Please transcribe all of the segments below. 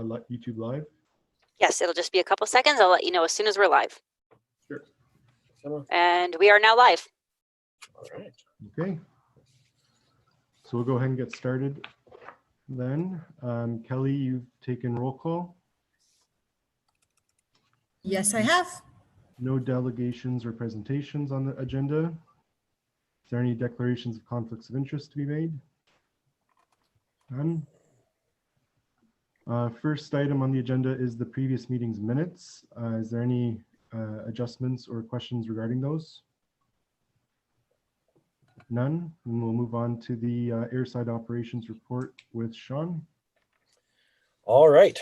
YouTube live? Yes, it'll just be a couple seconds. I'll let you know as soon as we're live. Sure. And we are now live. All right. Okay. So we'll go ahead and get started then. Kelly, you've taken roll call. Yes, I have. No delegations or presentations on the agenda. Is there any declarations of conflicts of interest to be made? None. First item on the agenda is the previous meeting's minutes. Is there any adjustments or questions regarding those? None. And we'll move on to the Airside operations report with Sean. All right.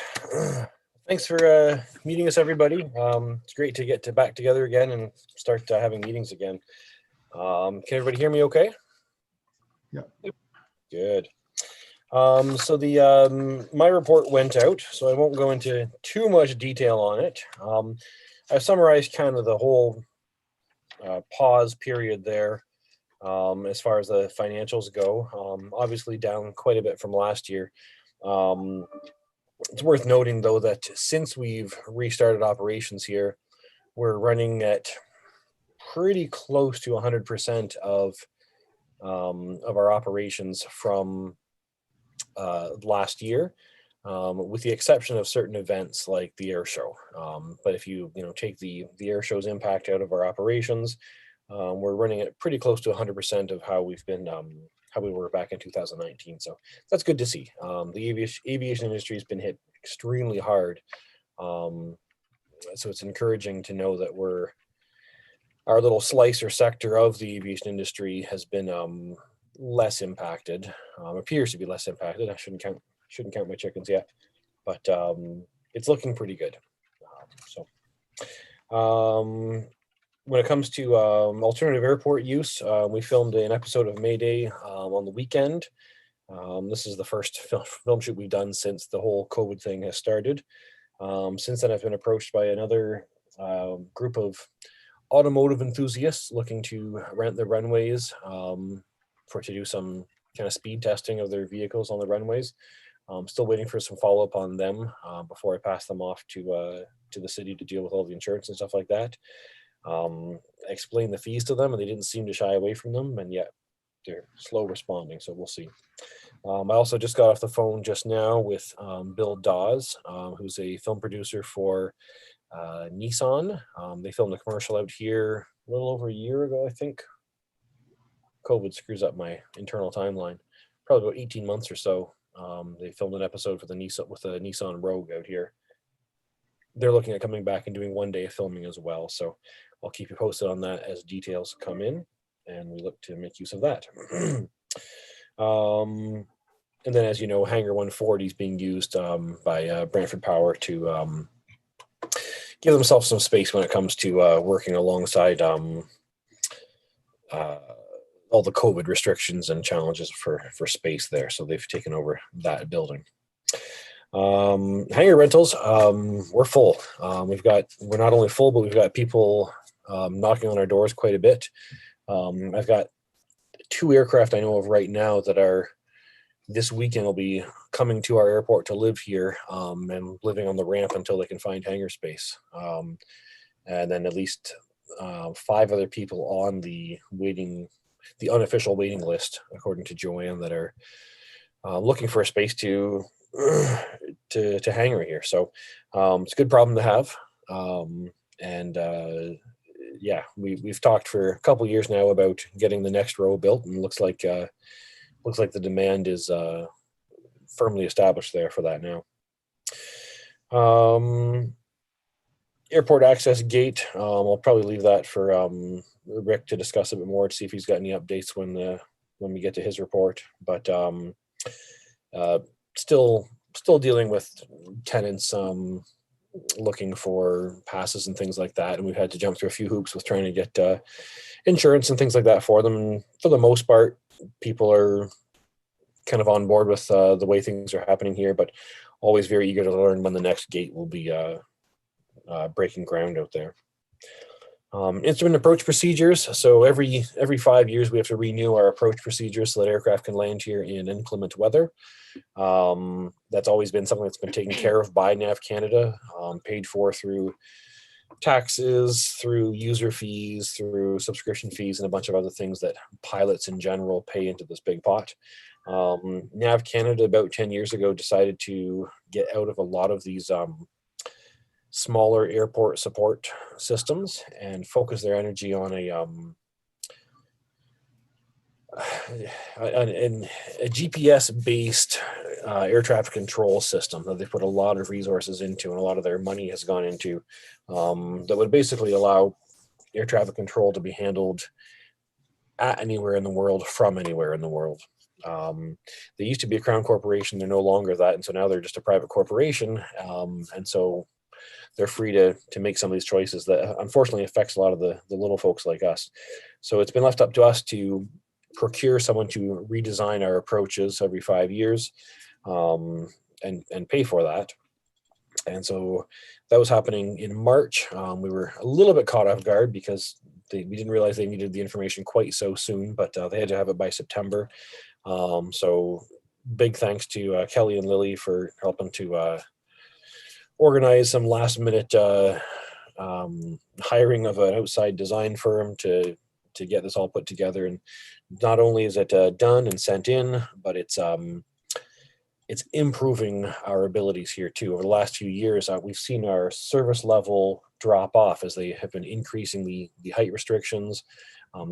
Thanks for meeting us, everybody. It's great to get back together again and start having meetings again. Can everybody hear me okay? Yeah. Good. So the my report went out, so I won't go into too much detail on it. I've summarized kind of the whole pause period there as far as the financials go. Obviously down quite a bit from last year. It's worth noting, though, that since we've restarted operations here, we're running at pretty close to 100% of our operations from last year, with the exception of certain events like the air show. But if you take the air show's impact out of our operations, we're running at pretty close to 100% of how we've been. How we were back in 2019. So that's good to see. The aviation industry has been hit extremely hard. So it's encouraging to know that our little slice or sector of the aviation industry has been less impacted, appears to be less impacted. I shouldn't count my chickens yet, but it's looking pretty good. When it comes to alternative airport use, we filmed an episode of Mayday on the weekend. This is the first film shoot we've done since the whole COVID thing has started. Since then, I've been approached by another group of automotive enthusiasts looking to rent the runways to do some kind of speed testing of their vehicles on the runways. I'm still waiting for some follow-up on them before I pass them off to the city to deal with all the insurance and stuff like that. I explained the fees to them and they didn't seem to shy away from them, and yet they're slow responding, so we'll see. I also just got off the phone just now with Bill Dawes, who's a film producer for Nissan. They filmed a commercial out here a little over a year ago, I think. COVID screws up my internal timeline. Probably about 18 months or so. They filmed an episode for the Nissan Rogue out here. They're looking at coming back and doing one day of filming as well. So I'll keep you posted on that as details come in, and we look to make use of that. And then, as you know, Hangar 140 is being used by Brantford Power to give themselves some space when it comes to working alongside all the COVID restrictions and challenges for space there. So they've taken over that building. Hangar Rentals, we're full. We're not only full, but we've got people knocking on our doors quite a bit. I've got 2 aircraft I know of right now that are this weekend will be coming to our airport to live here and living on the ramp until they can find hangar space. And then at least 5 other people on the unofficial waiting list, according to Joanne, that are looking for a space to hangar here. So it's a good problem to have. Yeah, we've talked for a couple years now about getting the next row built, and looks like the demand is firmly established there for that now. Airport access gate, I'll probably leave that for Rick to discuss a bit more to see if he's got any updates when we get to his report. But still dealing with tenants looking for passes and things like that, and we've had to jump through a few hoops with trying to get insurance and things like that for them. And for the most part, people are kind of on board with the way things are happening here, but always very eager to learn when the next gate will be breaking ground out there. Instrument approach procedures. So every 5 years we have to renew our approach procedures so that aircraft can land here in inclement weather. That's always been something that's been taken care of by NAV Canada, paid for through taxes, through user fees, through subscription fees, and a bunch of other things that pilots in general pay into this big pot. NAV Canada about 10 years ago decided to get out of a lot of these smaller airport support systems and focus their energy on a GPS-based air traffic control system that they put a lot of resources into and a lot of their money has gone into, that would basically allow air traffic control to be handled at anywhere in the world from anywhere in the world. They used to be a crown corporation. They're no longer that. And so now they're just a private corporation. And so they're free to make some of these choices that unfortunately affects a lot of the little folks like us. So it's been left up to us to procure someone to redesign our approaches every 5 years, and pay for that. And so that was happening in March. We were a little bit caught off guard because we didn't realize they needed the information quite so soon, but they had to have it by September. So big thanks to Kelly and Lily for helping to organize some last minute hiring of an outside design firm to get this all put together. And not only is it done and sent in, but it's improving our abilities here too. Over the last few years, we've seen our service level drop off as they have been increasing the height restrictions.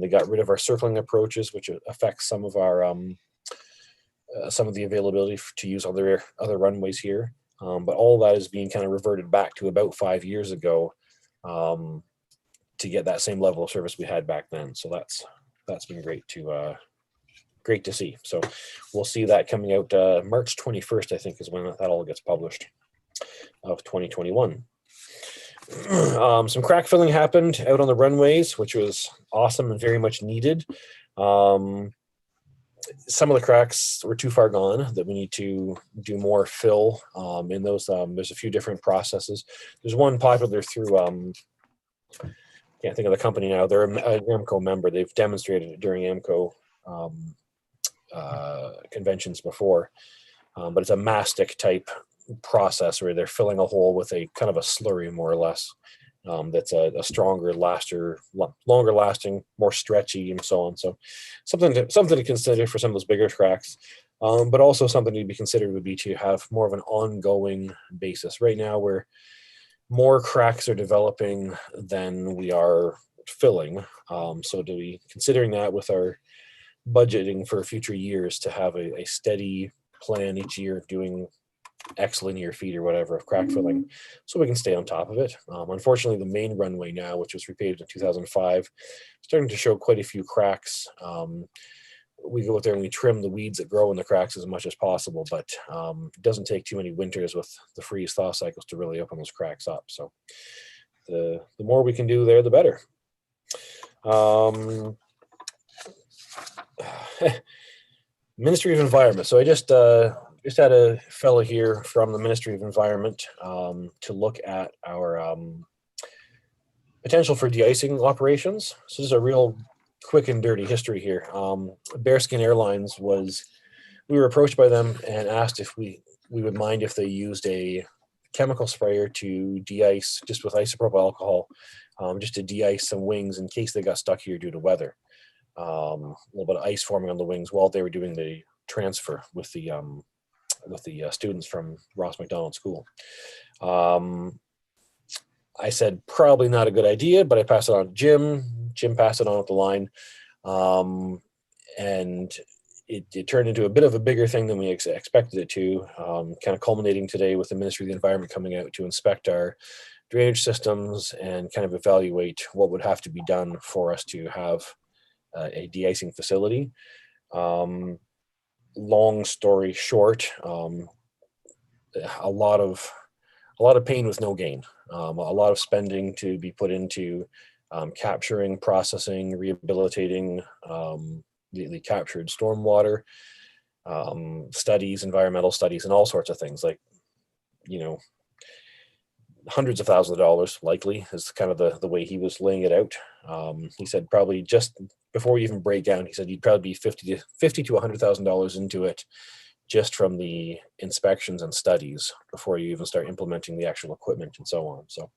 They got rid of our circling approaches, which affects some of our some of the availability to use other runways here. But all that is being kind of reverted back to about 5 years ago, to get that same level of service we had back then. So that's been great to see. So we'll see that coming out March 21st, I think, is when that all gets published, of 2021. Some crack filling happened out on the runways, which was awesome and very much needed. Some of the cracks were too far gone that we need to do more fill in those. There's a few different processes. There's one popular through, can't think of the company now. They're an AMCO member. They've demonstrated it during AMCO conventions before, but it's a mastic type process where they're filling a hole with a kind of a slurry, more or less. That's a stronger longer lasting, more stretchy, and so on. So something to consider for some of those bigger cracks, but also something to be considered would be to have more of an ongoing basis. Right now, where more cracks are developing than we are filling. So to be considering that with our budgeting for future years, to have a steady plan each year of doing X linear feet or whatever of crack filling, so we can stay on top of it. Unfortunately, the main runway now, which was repaved in 2005, starting to show quite a few cracks. We go out there and we trim the weeds that grow in the cracks as much as possible, but it doesn't take too many winters with the freeze thaw cycles to really open those cracks up. So the more we can do there, the better. Ministry of Environment. So I just had a fellow here from the Ministry of Environment to look at our potential for de-icing operations. So this is a real quick and dirty history here. Bearskin Airlines we were approached by them and asked if we would mind if they used a chemical sprayer to de-ice, just with isopropyl alcohol, just to de-ice some wings in case they got stuck here due to weather. A little bit of ice forming on the wings while they were doing the transfer with the students from Ross Macdonald School. I said probably not a good idea, but I passed it on to Jim. Jim passed it on up the line, and it turned into a bit of a bigger thing than we expected it to, kind of culminating today with the Ministry of the Environment coming out to inspect our drainage systems and kind of evaluate what would have to be done for us to have a de-icing facility. Long story short, a lot of pain with no gain. A lot of spending to be put into capturing, processing, rehabilitating the captured stormwater, studies, environmental studies, and all sorts of things. Like, hundreds of thousands of dollars, likely, is kind of the way he was laying it out. He said probably just before you even break down, he said you'd probably be $50 to $100,000 into it just from the inspections and studies before you even start implementing the actual equipment and so on. So,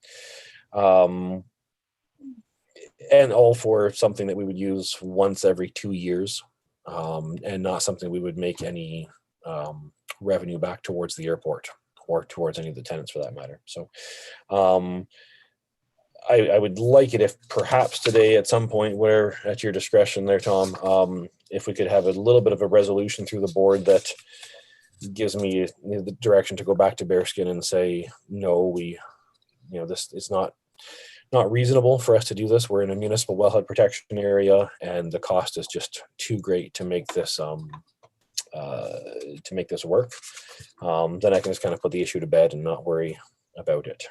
and all for something that we would use once every 2 years, and not something we would make any revenue back towards the airport or towards any of the tenants for that matter. So I would like it if perhaps today at some point, where at your discretion there, Tom, if we could have a little bit of a resolution through the board that gives me the direction to go back to Bearskin and say, no, this it's not reasonable for us to do this. We're in a municipal wellhead protection area, and the cost is just too great to make this work. Then I can just kind of put the issue to bed and not worry about it.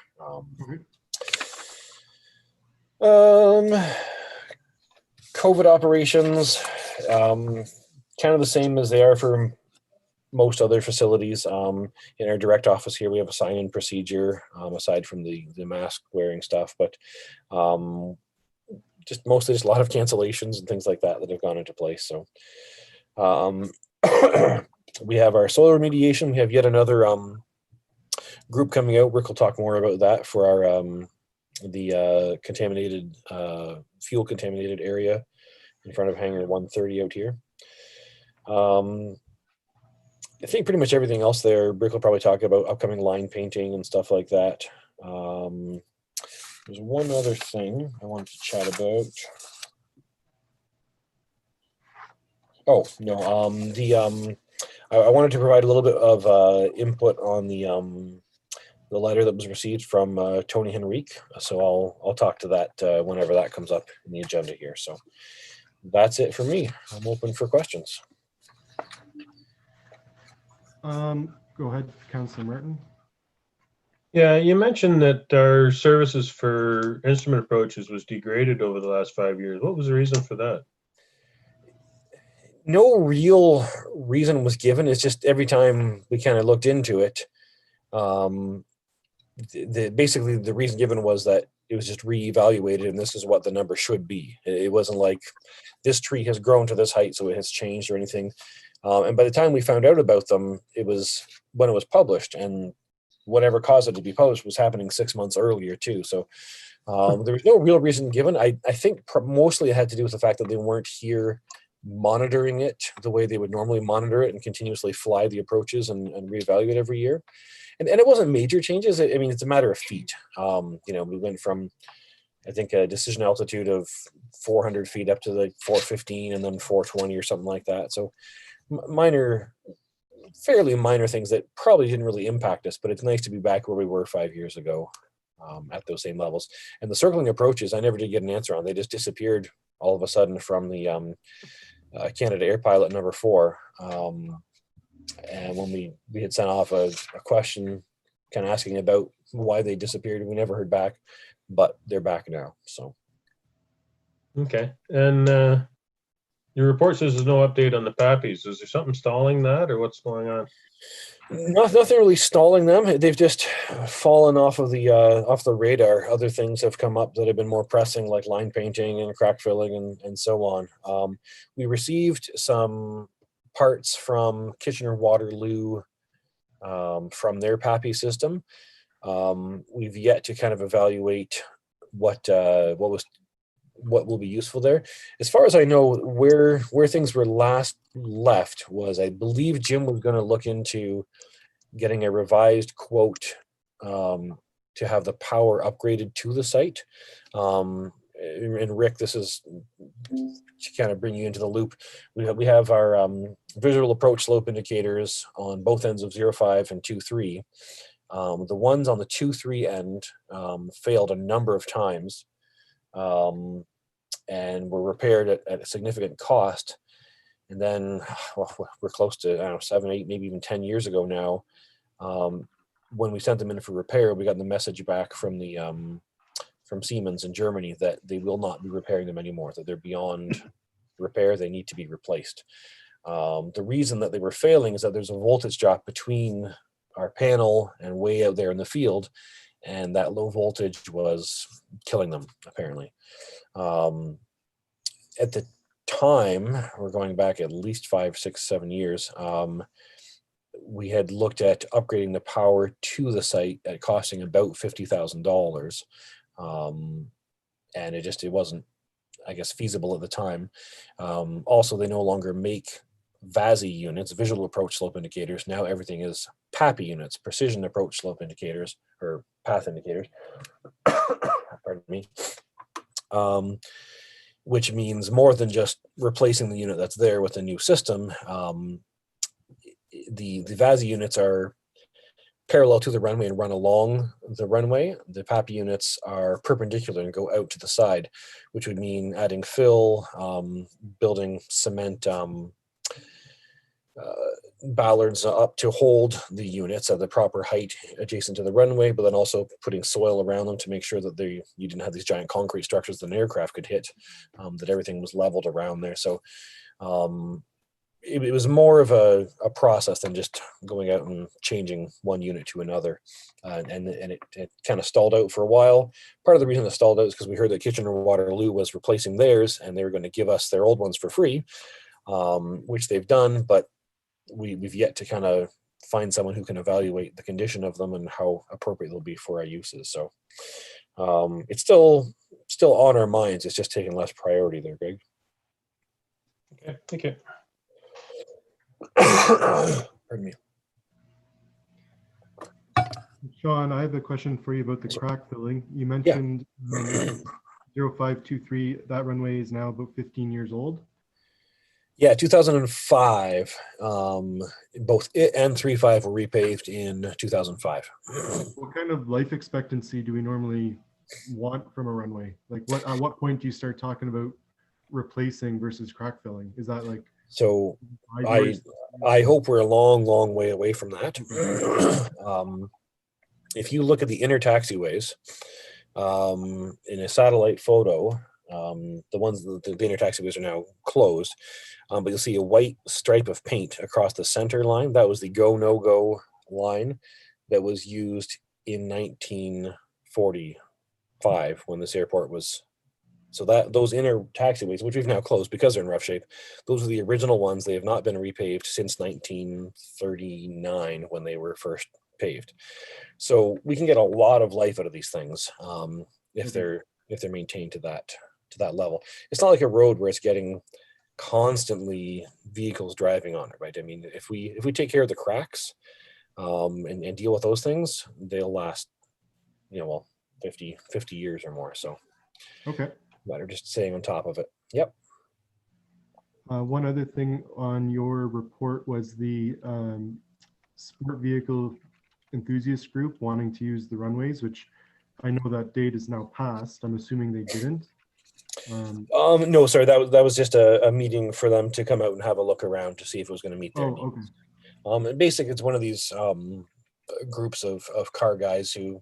COVID operations, kind of the same as they are for most other facilities. In our direct office here, we have a sign-in procedure, aside from the mask wearing stuff, but just mostly just a lot of cancellations and things like that have gone into place. So we have our soil remediation. We have yet another group coming out. Rick will talk more about that for our the contaminated fuel contaminated area in front of Hangar 130 out here. I think pretty much everything else there, Rick will probably talk about upcoming line painting and stuff like that. There's one other thing I wanted to chat about. Oh, no, I wanted to provide a little bit of input on the letter that was received from Tony Henrique. So I'll talk to that whenever that comes up in the agenda here. So that's it for me. I'm open for questions. Go ahead, Councillor Martin. Yeah, you mentioned that our services for Instrument Approaches was degraded over the last 5 years. What was the reason for that? No real reason was given. It's just every time we kind of looked into it, basically the reason given was that it was just reevaluated, and this is what the number should be. It wasn't like this tree has grown to this height, so it has changed or anything. And by the time we found out about them, it was when it was published, and whatever caused it to be published was happening 6 months earlier too. So there was no real reason given. I think mostly it had to do with the fact that they weren't here monitoring it the way they would normally monitor it and continuously fly the approaches and reevaluate every year. And it wasn't major changes. I mean, it's a matter of feet. We went from, I think, a decision altitude of 400 feet up to like 415 and then 420 or something like that. So fairly minor things that probably didn't really impact us, but it's nice to be back where we were 5 years ago at those same levels. And the circling approaches, I never did get an answer on. They just disappeared all of a sudden from the Canada Air Pilot number 4. And when we had sent off a question kind of asking about why they disappeared, we never heard back, but they're back now. So. Okay. And your report says there's no update on the Pappies. Is there something stalling that, or what's going on? Nothing really stalling them. They've just fallen off of the radar. Other things have come up that have been more pressing, like line painting and crack filling and so on. We received some parts from Kitchener-Waterloo from their Pappy system. We've yet to kind of evaluate what will be useful there. As far as I know, where things were last left was, I believe Jim was going to look into getting a revised quote to have the power upgraded to the site. And Rick, this is to kind of bring you into the loop. We have our visual approach slope indicators on both ends of 0.5 and 2.3. The ones on the 2.3 end failed a number of times. And were repaired at a significant cost. And then we're close to, I don't know, 7, 8, maybe even 10 years ago now. When we sent them in for repair, we got the message back from the from Siemens in Germany that they will not be repairing them anymore, that they're beyond repair, they need to be replaced. The reason that they were failing is that there's a voltage drop between our panel and way out there in the field, and that low voltage was killing them, apparently. At the time, we're going back at least 5, 6, 7 years, we had looked at upgrading the power to the site at costing about $50,000. And it wasn't, I guess, feasible at the time. Also, they no longer make VASI units, visual approach slope indicators. Now everything is PAPI units, precision approach slope indicators, or path indicators. Pardon me. Which means more than just replacing the unit that's there with a new system. The VASI units are parallel to the runway and run along the runway. The PAPI units are perpendicular and go out to the side, which would mean adding fill, building cement ballards up to hold the units at the proper height adjacent to the runway, but then also putting soil around them to make sure that you didn't have these giant concrete structures that an aircraft could hit, that everything was leveled around there. So it was more of a process than just going out and changing one unit to another. And it kind of stalled out for a while. Part of the reason it stalled out is because we heard that Kitchener-Waterloo was replacing theirs, and they were going to give us their old ones for free, which they've done, but we've yet to kind of find someone who can evaluate the condition of them and how appropriate they'll be for our uses. So it's still on our minds. It's just taking less priority there, Greg. Okay, thank you. Pardon me. Sean, I have a question for you about the crack filling. You mentioned 0523, that runway is now about 15 years old. Yeah, 2005. Both it and 35 were repaved in 2005. What kind of life expectancy do we normally want from a runway? Like at what point do you start talking about replacing versus crack filling? Is that like So 5 years? I hope we're a long, long way away from that. If you look at the inner taxiways, in a satellite photo, the inner taxiways are now closed, but you'll see a white stripe of paint across the center line. That was the go, no go line that was used in 1945 when this airport was. So those inner taxiways, which we've now closed because they're in rough shape, those are the original ones. They have not been repaved since 1939 when they were first paved. So we can get a lot of life out of these things if they're maintained to that level. It's not like a road where it's getting constantly vehicles driving on it, right? I mean, if we take care of the cracks and deal with those things, they'll last 50 years or more. So Okay. Matter just staying on top of it. Yep. One other thing on your report was the sport vehicle enthusiast group wanting to use the runways, which I know that date is now passed. I'm assuming they didn't. No, sorry, that was just a meeting for them to come out and have a look around to see if it was going to meet their needs. Okay. And basically, it's one of these groups of car guys who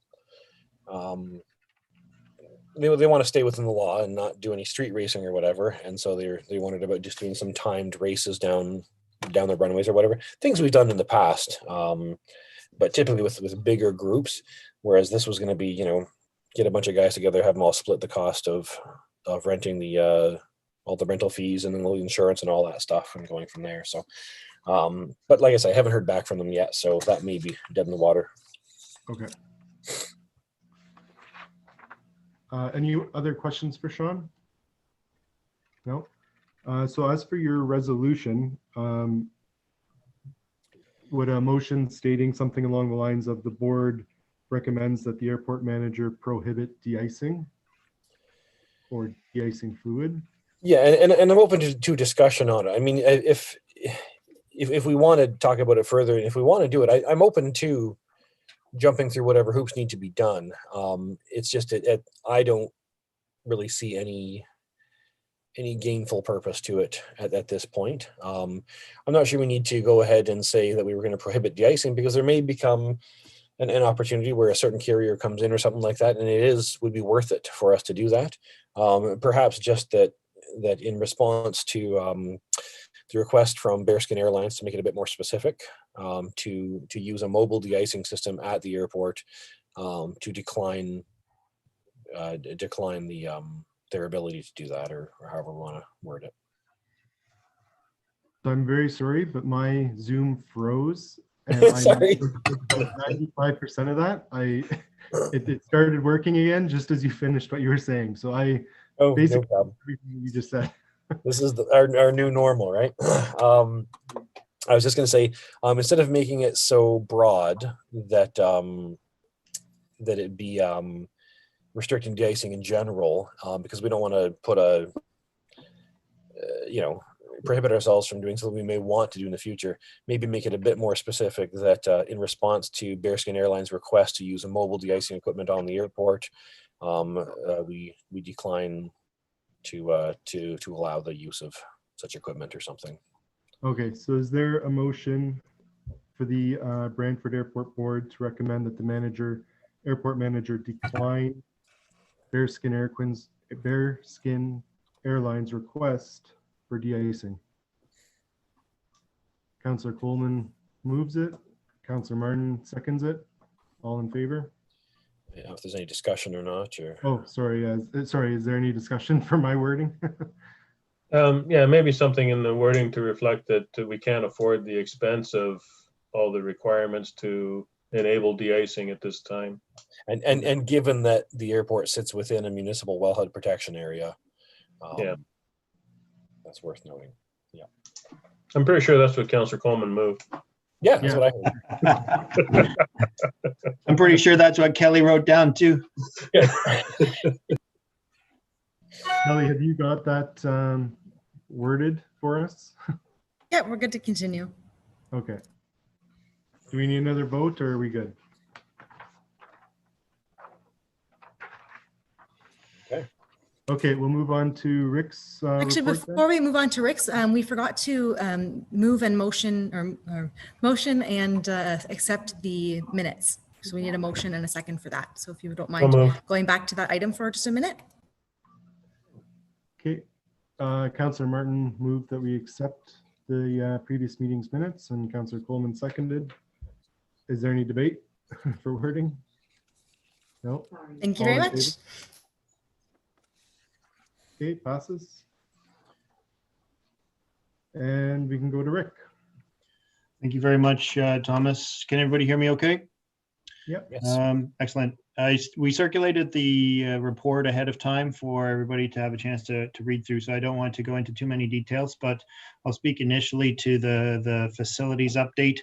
they want to stay within the law and not do any street racing or whatever, and so they wanted about just doing some timed races down the runways or whatever, things we've done in the past, but typically with bigger groups, whereas this was going to be get a bunch of guys together, have them all split the cost of renting the all the rental fees and then the insurance and all that stuff and going from there. So but like I said, I haven't heard back from them yet, so that may be dead in the water. Okay. Any other questions for Sean? No? So as for your resolution, would a motion stating something along the lines of the board recommends that the airport manager prohibit de-icing or de-icing fluid? Yeah, and I'm open to discussion on it. I mean, if we want to talk about it further, and if we want to do it, I'm open to jumping through whatever hoops need to be done. It's just I don't really see any gainful purpose to it at this point. I'm not sure we need to go ahead and say that we were going to prohibit de-icing, because there may become an opportunity where a certain carrier comes in or something like that, and would be worth it for us to do that. Perhaps just that in response to the request from Bearskin Airlines to make it a bit more specific, to use a mobile de-icing system at the airport, to decline their ability to do that, or however we want to word it. So I'm very sorry, but my Zoom froze, and I Sorry. about 95% of that. It started working again just as you finished what you were saying. So I Oh, no basically problem. everything you just said. This is our new normal, right? I was just going to say, instead of making it so broad that that it be restricting de-icing in general, because we don't want to put prohibit ourselves from doing something we may want to do in the future. Maybe make it a bit more specific that in response to Bearskin Airlines' request to use a mobile de-icing equipment on the airport, we decline to allow the use of such equipment or something. Okay, so is there a motion for the Brantford Airport Board to recommend that the airport manager decline Bearskin Airlines request for de-icing? Councillor Coleman moves it. Councillor Martin seconds it. All in favor? Yeah, if there's any discussion or not, or Oh, sorry. Sorry. Is there any discussion for my wording? Yeah, maybe something in the wording to reflect that we can't afford the expense of all the requirements to enable de-icing at this time. and given that the airport sits within a municipal wellhead protection area, Yeah. that's worth noting. I'm pretty sure that's what Councillor Coleman moved. Yeah, that's Yeah. what I heard. I'm pretty sure that's what Kelly wrote down too. Kelly, have you got that worded for us? Yeah, we're good to continue. Okay. Do we need another vote or are we good? Okay, we'll move on to Rick's Actually, report then. before we move on to Rick's, we forgot to move and motion or motion and accept the minutes. So we need a motion and a second for that. So if you don't mind moved. going back to that item for just a minute. Okay, Councillor Martin moved that we accept the previous meeting's minutes, and Councillor Coleman seconded. Is there any debate for wording? No? Thank you All very in much. favor? Okay, passes. And we can go to Rick. Thank you very much, Thomas. Can everybody hear me okay? Yep. Yes. Excellent. We circulated the report ahead of time for everybody to have a chance to read through, so I don't want to go into too many details, but I'll speak initially to the facilities update.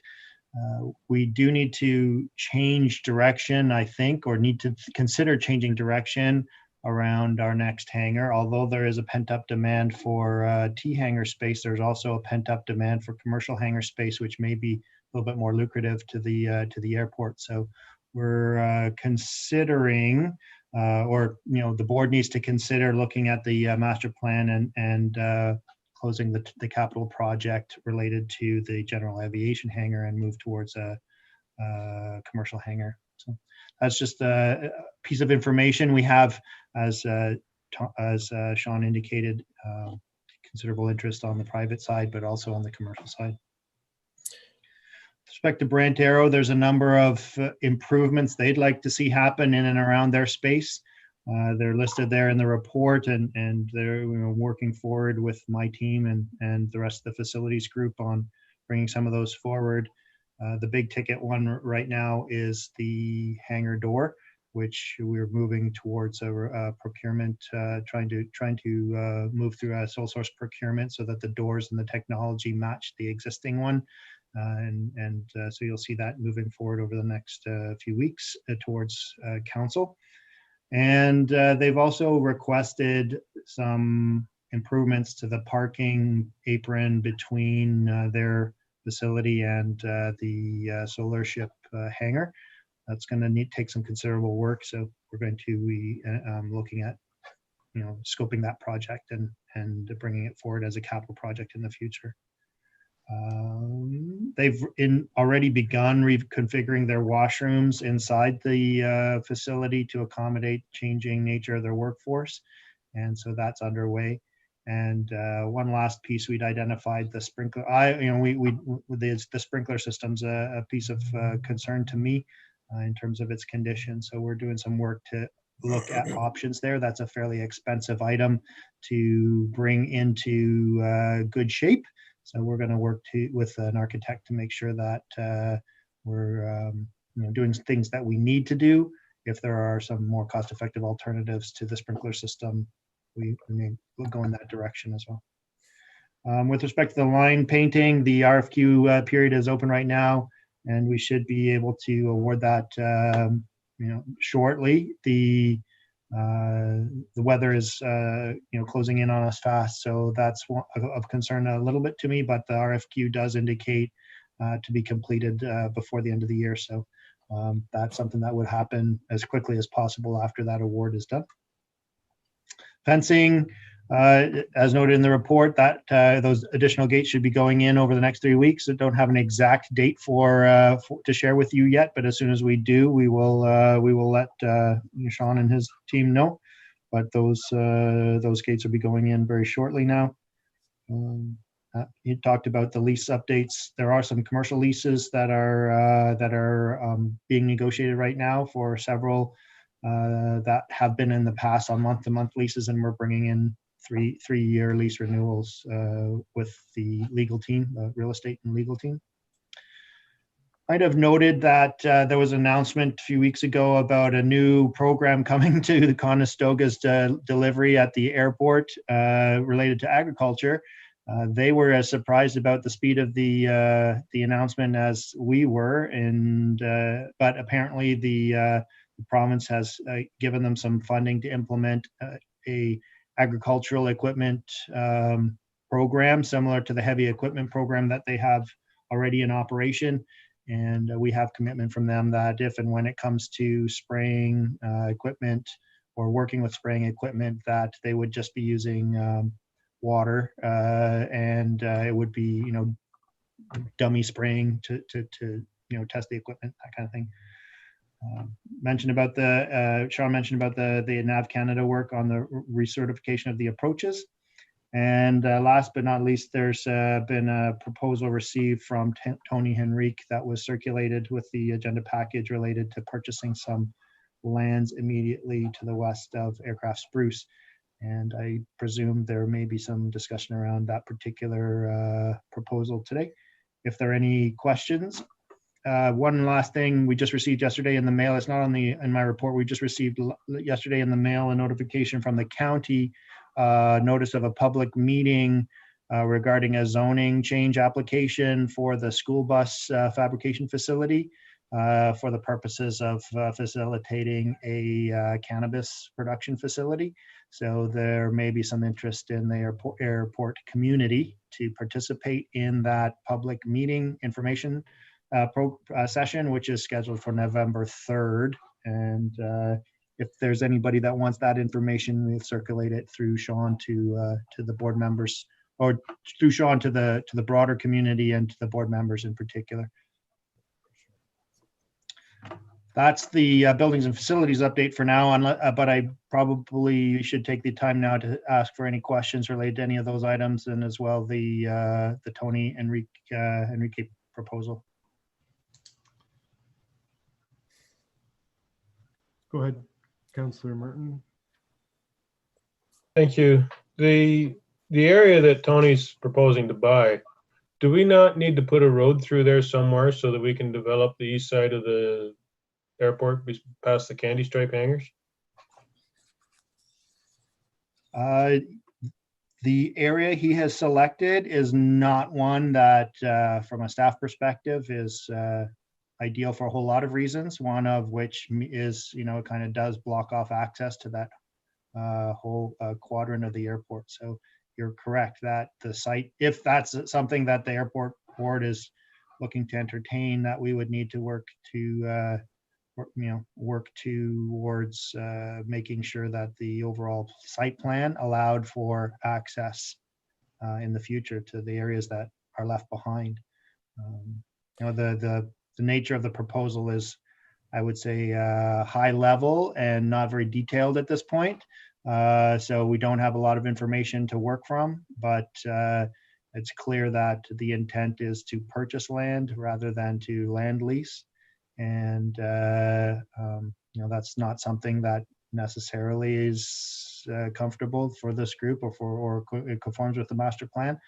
We do need to change direction, I think, or need to consider changing direction around our next hangar. Although there is a pent-up demand for T-hangar space, there's also a pent-up demand for commercial hangar space, which may be a little bit more lucrative to the airport. So we're considering, or the board needs to consider looking at the master plan and closing the capital project related to the general aviation hangar and move towards a commercial hangar. So that's just a piece of information we have, as Sean indicated, considerable interest on the private side, but also on the commercial side. With respect to Brant Aero, there's a number of improvements they'd like to see happen in and around their space. They're listed there in the report, and they're working forward with my team and the rest of the facilities group on bringing some of those forward. The big ticket one right now is the Hangar Door, which we're moving towards a procurement, trying to move through a sole source procurement so that the doors and the technology match the existing one. So you'll see that moving forward over the next few weeks towards council. And they've also requested some improvements to the parking apron between their facility and the solar ship hangar. That's going to take some considerable work. So we're going to be looking at, scoping that project and bringing it forward as a capital project in the future. They've already begun reconfiguring their washrooms inside the facility to accommodate changing nature of their workforce. And so that's underway. And one last piece we'd identified, the sprinkler. The sprinkler system's a piece of concern to me. in terms of its condition. So we're doing some work to look at options there. That's a fairly expensive item to bring into good shape. So we're going to work with an architect to make sure that we're doing things that we need to do. If there are some more cost-effective alternatives to the sprinkler system, we may go in that direction as well. With respect to the line painting, the RFQ period is open right now, and we should be able to award that shortly. The weather is closing in on us fast, so that's of concern a little bit to me, but the RFQ does indicate to be completed before the end of the year. So that's something that would happen as quickly as possible after that award is done. Fencing, as noted in the report, that those additional gates should be going in over the next 3 weeks. I don't have an exact date to share with you yet, but as soon as we do, we will let Sean and his team know. But those gates will be going in very shortly now. You talked about the lease updates. There are some commercial leases that are being negotiated right now for several that have been in the past on month-to-month leases, and we're bringing in three-year lease renewals with the legal team, the real estate and legal team. I'd have noted that there was an announcement a few weeks ago about a new program coming to the Conestoga's delivery at the airport related to agriculture. They were as surprised about the speed of the announcement as we were, but apparently the province has given them some funding to implement a agricultural equipment program similar to the heavy equipment program that they have already in operation. And we have commitment from them that if and when it comes to spraying equipment or working with spraying equipment, that they would just be using water and it would be, dummy spraying to test the equipment, that kind of thing. Sean mentioned about the NAV Canada work on the recertification of the approaches. And last but not least, there's been a proposal received from Tony Henrique that was circulated with the agenda package related to purchasing some lands immediately to the west of Aircraft Spruce. And I presume there may be some discussion around that particular proposal today. If there are any questions, one last thing we just received yesterday in the mail. It's not in my report. We just received yesterday in the mail a notification from the county, notice of a public meeting regarding a zoning change application for the school bus fabrication facility for the purposes of facilitating a cannabis production facility. So there may be some interest in the airport community to participate in that public meeting information session, which is scheduled for November 3rd. And if there's anybody that wants that information, we'll circulate it through Sean to the board members, or through Sean to the broader community and to the board members in particular. That's the buildings and facilities update for now, but I probably should take the time now to ask for any questions related to any of those items, and as well the Tony Henrique proposal. Go ahead, Councillor Martin. Thank you. The area that Tony's proposing to buy, do we not need to put a road through there somewhere so that we can develop the east side of the airport past the Candy Stripe hangars? The area he has selected is not one that, from a staff perspective, is ideal for a whole lot of reasons. One of which is, it kind of does block off access to that whole quadrant of the airport. So you're correct that the site, if that's something that the airport board is looking to entertain, that we would need to work towards making sure that the overall site plan allowed for access in the future to the areas that are left behind. The nature of the proposal is, I would say, high level and not very detailed at this point. So we don't have a lot of information to work from, but it's clear that the intent is to purchase land rather than to land lease. And that's not something that necessarily is comfortable for this group or it conforms with the master plan.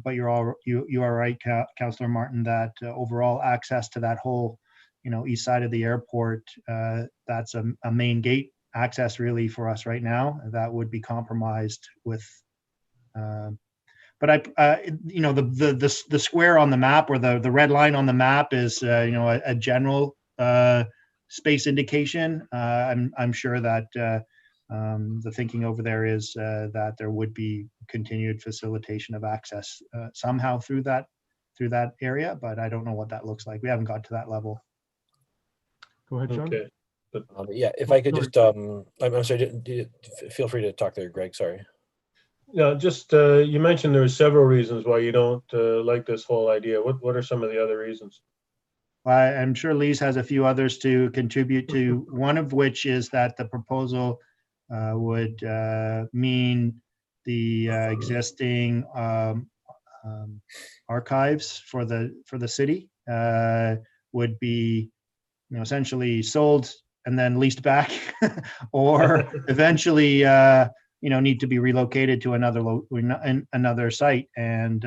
But you are right, Councillor Martin, that overall access to that whole, east side of the airport, that's a main gate access really for us right now. That would be compromised with. But the square on the map, or the red line on the map, is a general space indication. I'm sure that the thinking over there is that there would be continued facilitation of access somehow through that area, but I don't know what that looks like. We haven't got to that level. Go ahead, Sean. Okay. Yeah, if I could Sorry. just, I'm sorry, feel free to talk there, Greg, sorry. No, just you mentioned there were several reasons why you don't like this whole idea. What are some of the other reasons? I'm sure Lise has a few others to contribute to, one of which is that the proposal would mean the existing archives for the city would be essentially sold and then leased back or eventually need to be relocated to another site. And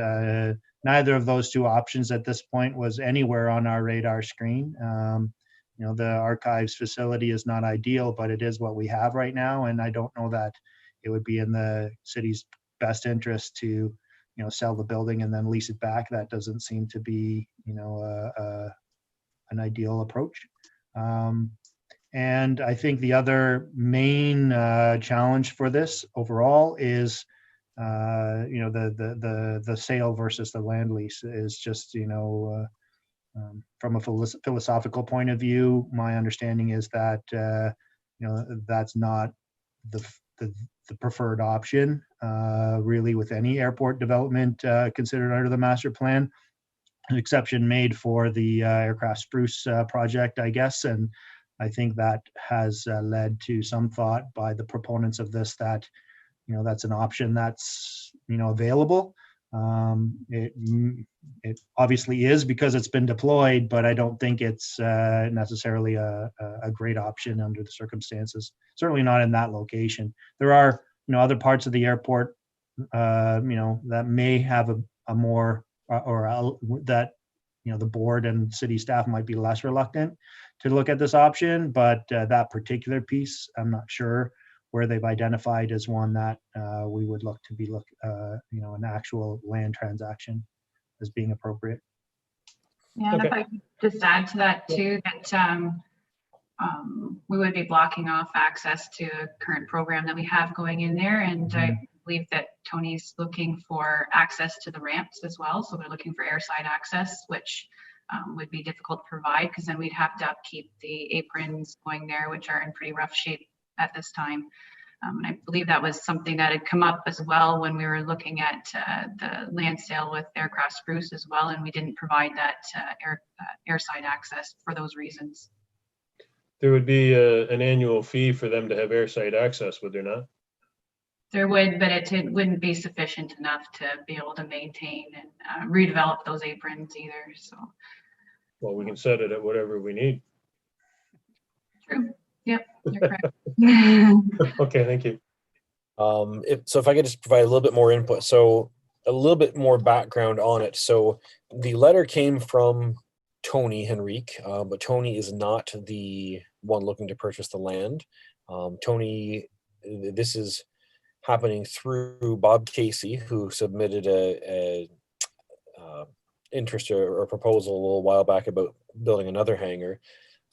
neither of those two options at this point was anywhere on our radar screen. The archives facility is not ideal, but it is what we have right now. And I don't know that it would be in the city's best interest to, sell the building and then lease it back. That doesn't seem to be, an ideal approach. And I think the other main challenge for this overall is, the sale versus the land lease is just, from a philosophical point of view, my understanding is that, that's not the preferred option, really, with any airport development considered under the master plan. An exception made for the aircraft spruce project, I guess, and I think that has led to some thought by the proponents of this that, that's an option that's, available. It obviously is because it's been deployed, but I don't think it's necessarily a great option under the circumstances. Certainly not in that location. There are, other parts of the airport, that may have a more that the board and city staff might be less reluctant to look at this option, but that particular piece, I'm not sure where they've identified as one that we would look to be an actual land transaction as being appropriate. Yeah, and Okay. if I could just add to that too, that we would be blocking off access to a current program that we have going in there. And I believe that Tony's looking for access to the ramps as well. So they're looking for airside access, which would be difficult to provide because then we'd have to upkeep the aprons going there, which are in pretty rough shape at this time. And I believe that was something that had come up as well when we were looking at the land sale with aircraft spruce as well, and we didn't provide that airside access for those reasons. There would be an annual fee for them to have airside access, would there not? There would, but it wouldn't be sufficient enough to be able to maintain and redevelop those aprons either. So, Well, we can set it at whatever we need. true. Yep, you're correct. Okay, thank you. If I could just provide a little bit more input, so a little bit more background on it. So the letter came from Tony Henrique, but Tony is not the one looking to purchase the land. Tony, this is happening through Bob Casey, who submitted a interest or proposal a little while back about building another hangar,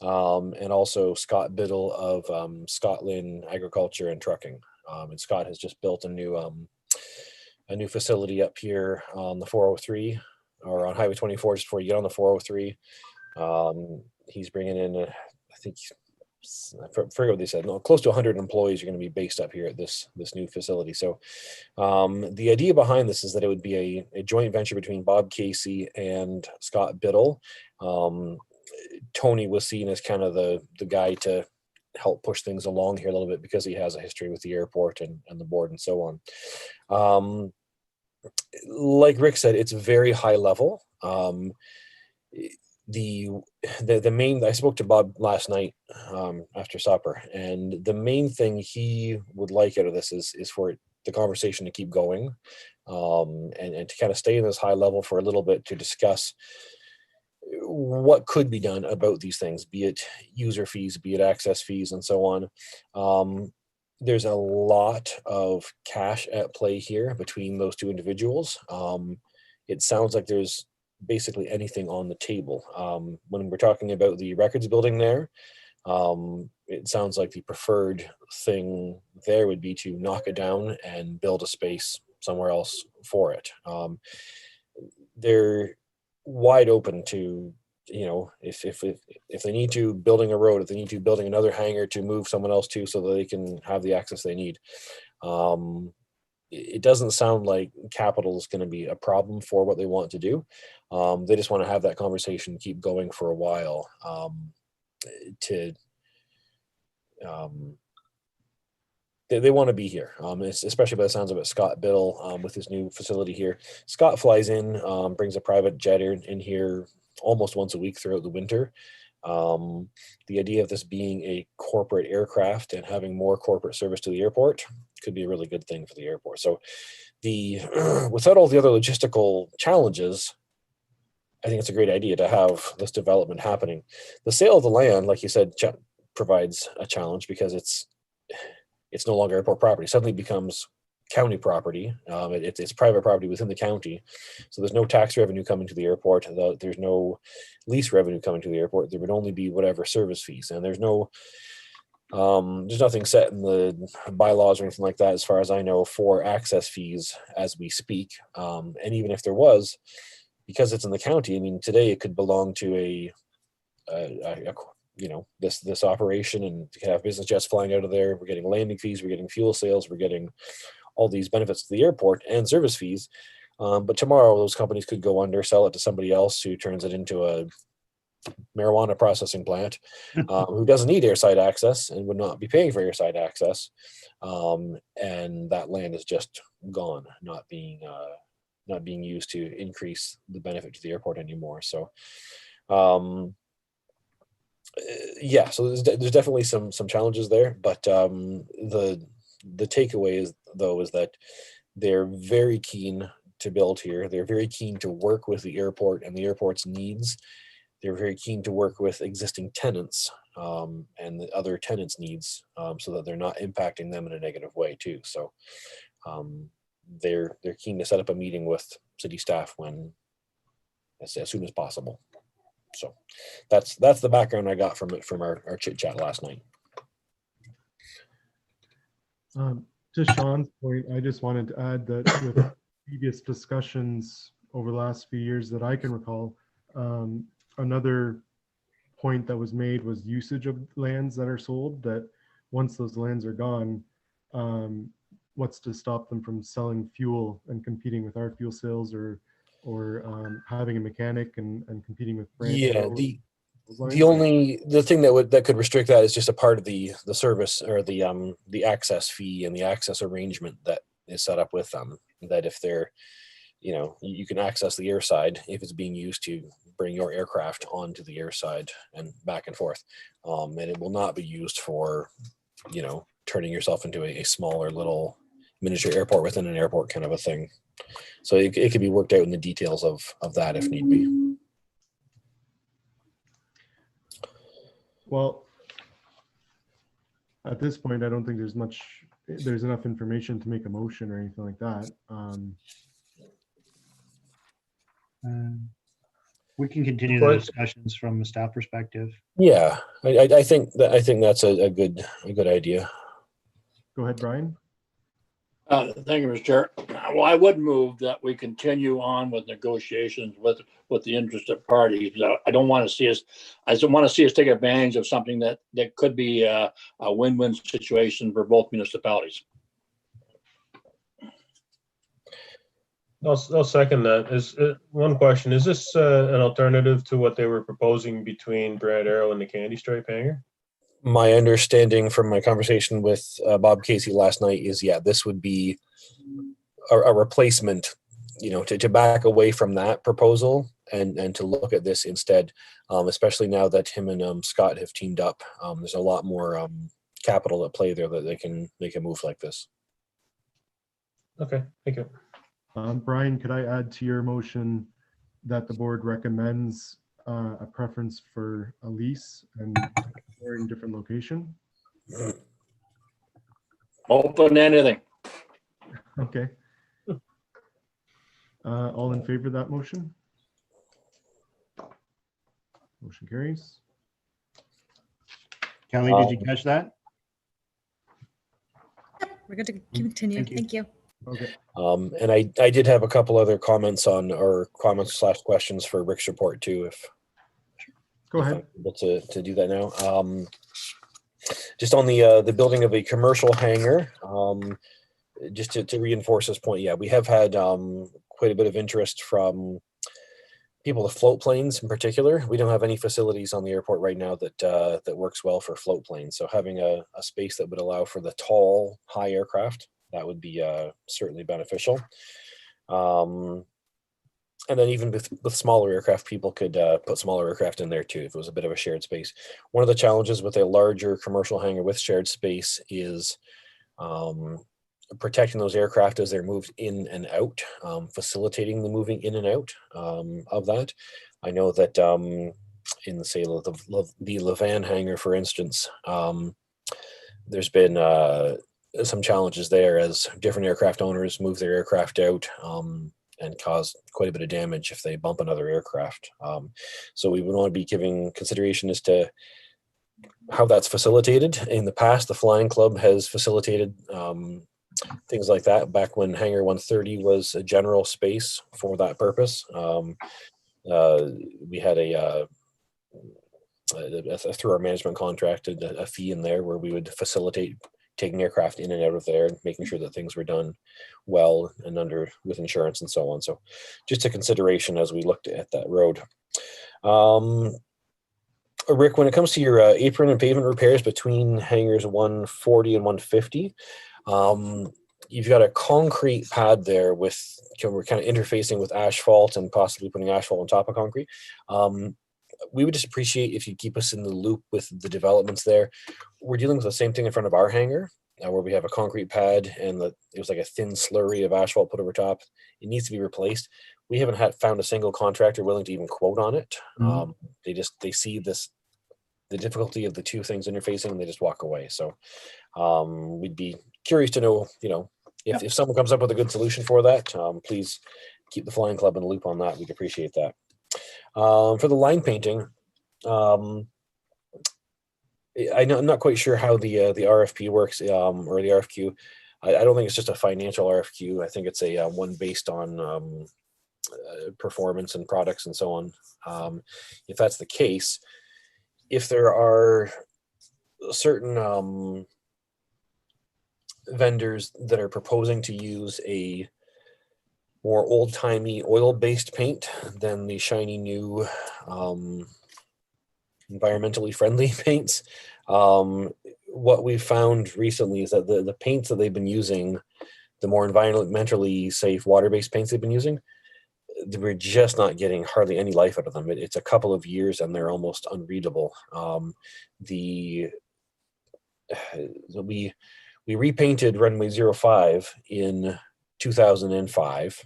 and also Scott Biddle of Scotland Agriculture and Trucking. And Scott has just built a new facility up here on the 403 or on Highway 24 just before you get on the 403. He's bringing in, I think, I forget what they said, close to 100 employees are going to be based up here at this new facility. So the idea behind this is that it would be a joint venture between Bob Casey and Scott Biddle. Tony was seen as kind of the guy to help push things along here a little bit because he has a history with the airport and the board and so on. Like Rick said, it's very high level. the main, I spoke to Bob last night after supper, and the main thing he would like out of this is for the conversation to keep going, and to kind of stay in this high level for a little bit to discuss what could be done about these things, be it user fees, be it access fees, and so on. There's a lot of cash at play here between those two individuals. It sounds like there's basically anything on the table. When we're talking about the records building there, it sounds like the preferred thing there would be to knock it down and build a space somewhere else for it. They're wide open to, if they need to, building a road, if they need to, building another hangar to move someone else to so that they can have the access they need. It doesn't sound like capital is going to be a problem for what they want to do. They just want to have that conversation keep going for a while. They want to be here, especially by the sounds of it. Scott Biddle with his new facility here. Scott flies in, brings a private jet in here almost once a week throughout the winter. The idea of this being a corporate aircraft and having more corporate service to the airport could be a really good thing for the airport. So without all the other logistical challenges, I think it's a great idea to have this development happening. The sale of the land, like you said, provides a challenge because it's no longer airport property. It suddenly becomes county property. It's private property within the county. So there's no tax revenue coming to the airport. There's no lease revenue coming to the airport. There would only be whatever service fees. And there's nothing set in the bylaws or anything like that, as far as I know, for access fees as we speak. And even if there was, because it's in the county, I mean, today it could belong to this operation, and you can have business jets flying out of there. We're getting landing fees, we're getting fuel sales, we're getting all these benefits to the airport and service fees. But tomorrow those companies could go under, sell it to somebody else who turns it into a marijuana processing plant, who doesn't need airside access and would not be paying for airside access. And that land is just gone, not being used to increase the benefit to the airport anymore. So so there's definitely some challenges there, but the takeaway is that they're very keen to build here. They're very keen to work with the airport and the airport's needs. They're very keen to work with existing tenants and the other tenants' needs, so that they're not impacting them in a negative way too. So they're keen to set up a meeting with city staff as soon as possible. So that's the background I got from our chit chat last night. To Sean's point, I just wanted to add that with previous discussions over the last few years that I can recall, another point that was made was usage of lands that are sold, that once those lands are gone, what's to stop them from selling fuel and competing with our fuel sales, or having a mechanic and competing with Brantford? The thing that could restrict that is just a part of the service, or the access fee and the access arrangement that is set up with them, that if they're, you can access the airside if it's being used to bring your aircraft onto the airside and back and forth, and it will not be used for turning yourself into a smaller little miniature airport within an airport kind of a thing. So it could be worked out in the details of that if need be. Well, at this point, I don't think there's enough information to make a motion or anything like that. We can continue the discussions from a staff perspective. Yeah, I think that's a good idea. Go ahead, Brian. Thank you, Mr. Chair. Well, I would move that we continue on with negotiations with the interested parties. I don't want to see us take advantage of something that could be a win-win situation for both municipalities. I'll second that. One question: is this an alternative to what they were proposing between Brad Arrow and the Candy Stripe hangar? My understanding from my conversation with Bob Casey last night is, this would be a replacement, to back away from that proposal and to look at this instead, especially now that him and Scott have teamed up. There's a lot more capital at play there that they can make a move like this. Okay, thank you. Brian, could I add to your motion that the board recommends a preference for a lease and or in different location? Open anything. Okay. All in favor of that motion? Motion carries. Kelly, did you catch that? We're good to continue. Thank you. Thank you. Okay. And I did have a couple other comments / questions for Rick's report too, if Go if ahead. I'm able to do that now. Just on the building of a commercial hangar, just to reinforce this point, yeah, we have had quite a bit of interest from people with float planes in particular. We don't have any facilities on the airport right now that works well for float planes. So having a space that would allow for the tall, high aircraft, that would be certainly beneficial. And then even with smaller aircraft, people could put smaller aircraft in there too, if it was a bit of a shared space. One of the challenges with a larger commercial hangar with shared space is protecting those aircraft as they're moved in and out, facilitating the moving in and out of that. I know that in the say the Levan hangar, for instance, there's been some challenges there as different aircraft owners move their aircraft out and cause quite a bit of damage if they bump another aircraft. So we would want to be giving consideration as to how that's facilitated. In the past, the Flying Club has facilitated things like that back when Hangar 130 was a general space for that purpose. We had through our management contract, a fee in there where we would facilitate taking aircraft in and out of there and making sure that things were done well and with insurance and so on. So just a consideration as we looked at that road. Rick, when it comes to your apron and pavement repairs between hangars 140 and 150, you've got a concrete pad there with, we're kind of interfacing with asphalt and possibly putting asphalt on top of concrete. We would just appreciate if you keep us in the loop with the developments there. We're dealing with the same thing in front of our hangar, where we have a concrete pad and it was like a thin slurry of asphalt put over top. It needs to be replaced. We haven't found a single contractor willing to even quote on it. They see the difficulty of the two things interfacing and they just walk away. So we'd be curious to know, if someone comes up with a good solution for that, please keep the Flying Club in the loop on that. We'd appreciate that. For the line painting, I'm not quite sure how the RFP works, or the RFQ. I don't think it's just a financial RFQ. I think it's a one based on performance and products and so on. If that's the case, if there are certain vendors that are proposing to use a more old-timey oil-based paint than the shiny new environmentally friendly paints, what we've found recently is that the paints that they've been using, the more environmentally safe water-based paints they've been using, we're just not getting hardly any life out of them. It's a couple of years and they're almost unreadable. We repainted runway 05 in 2005,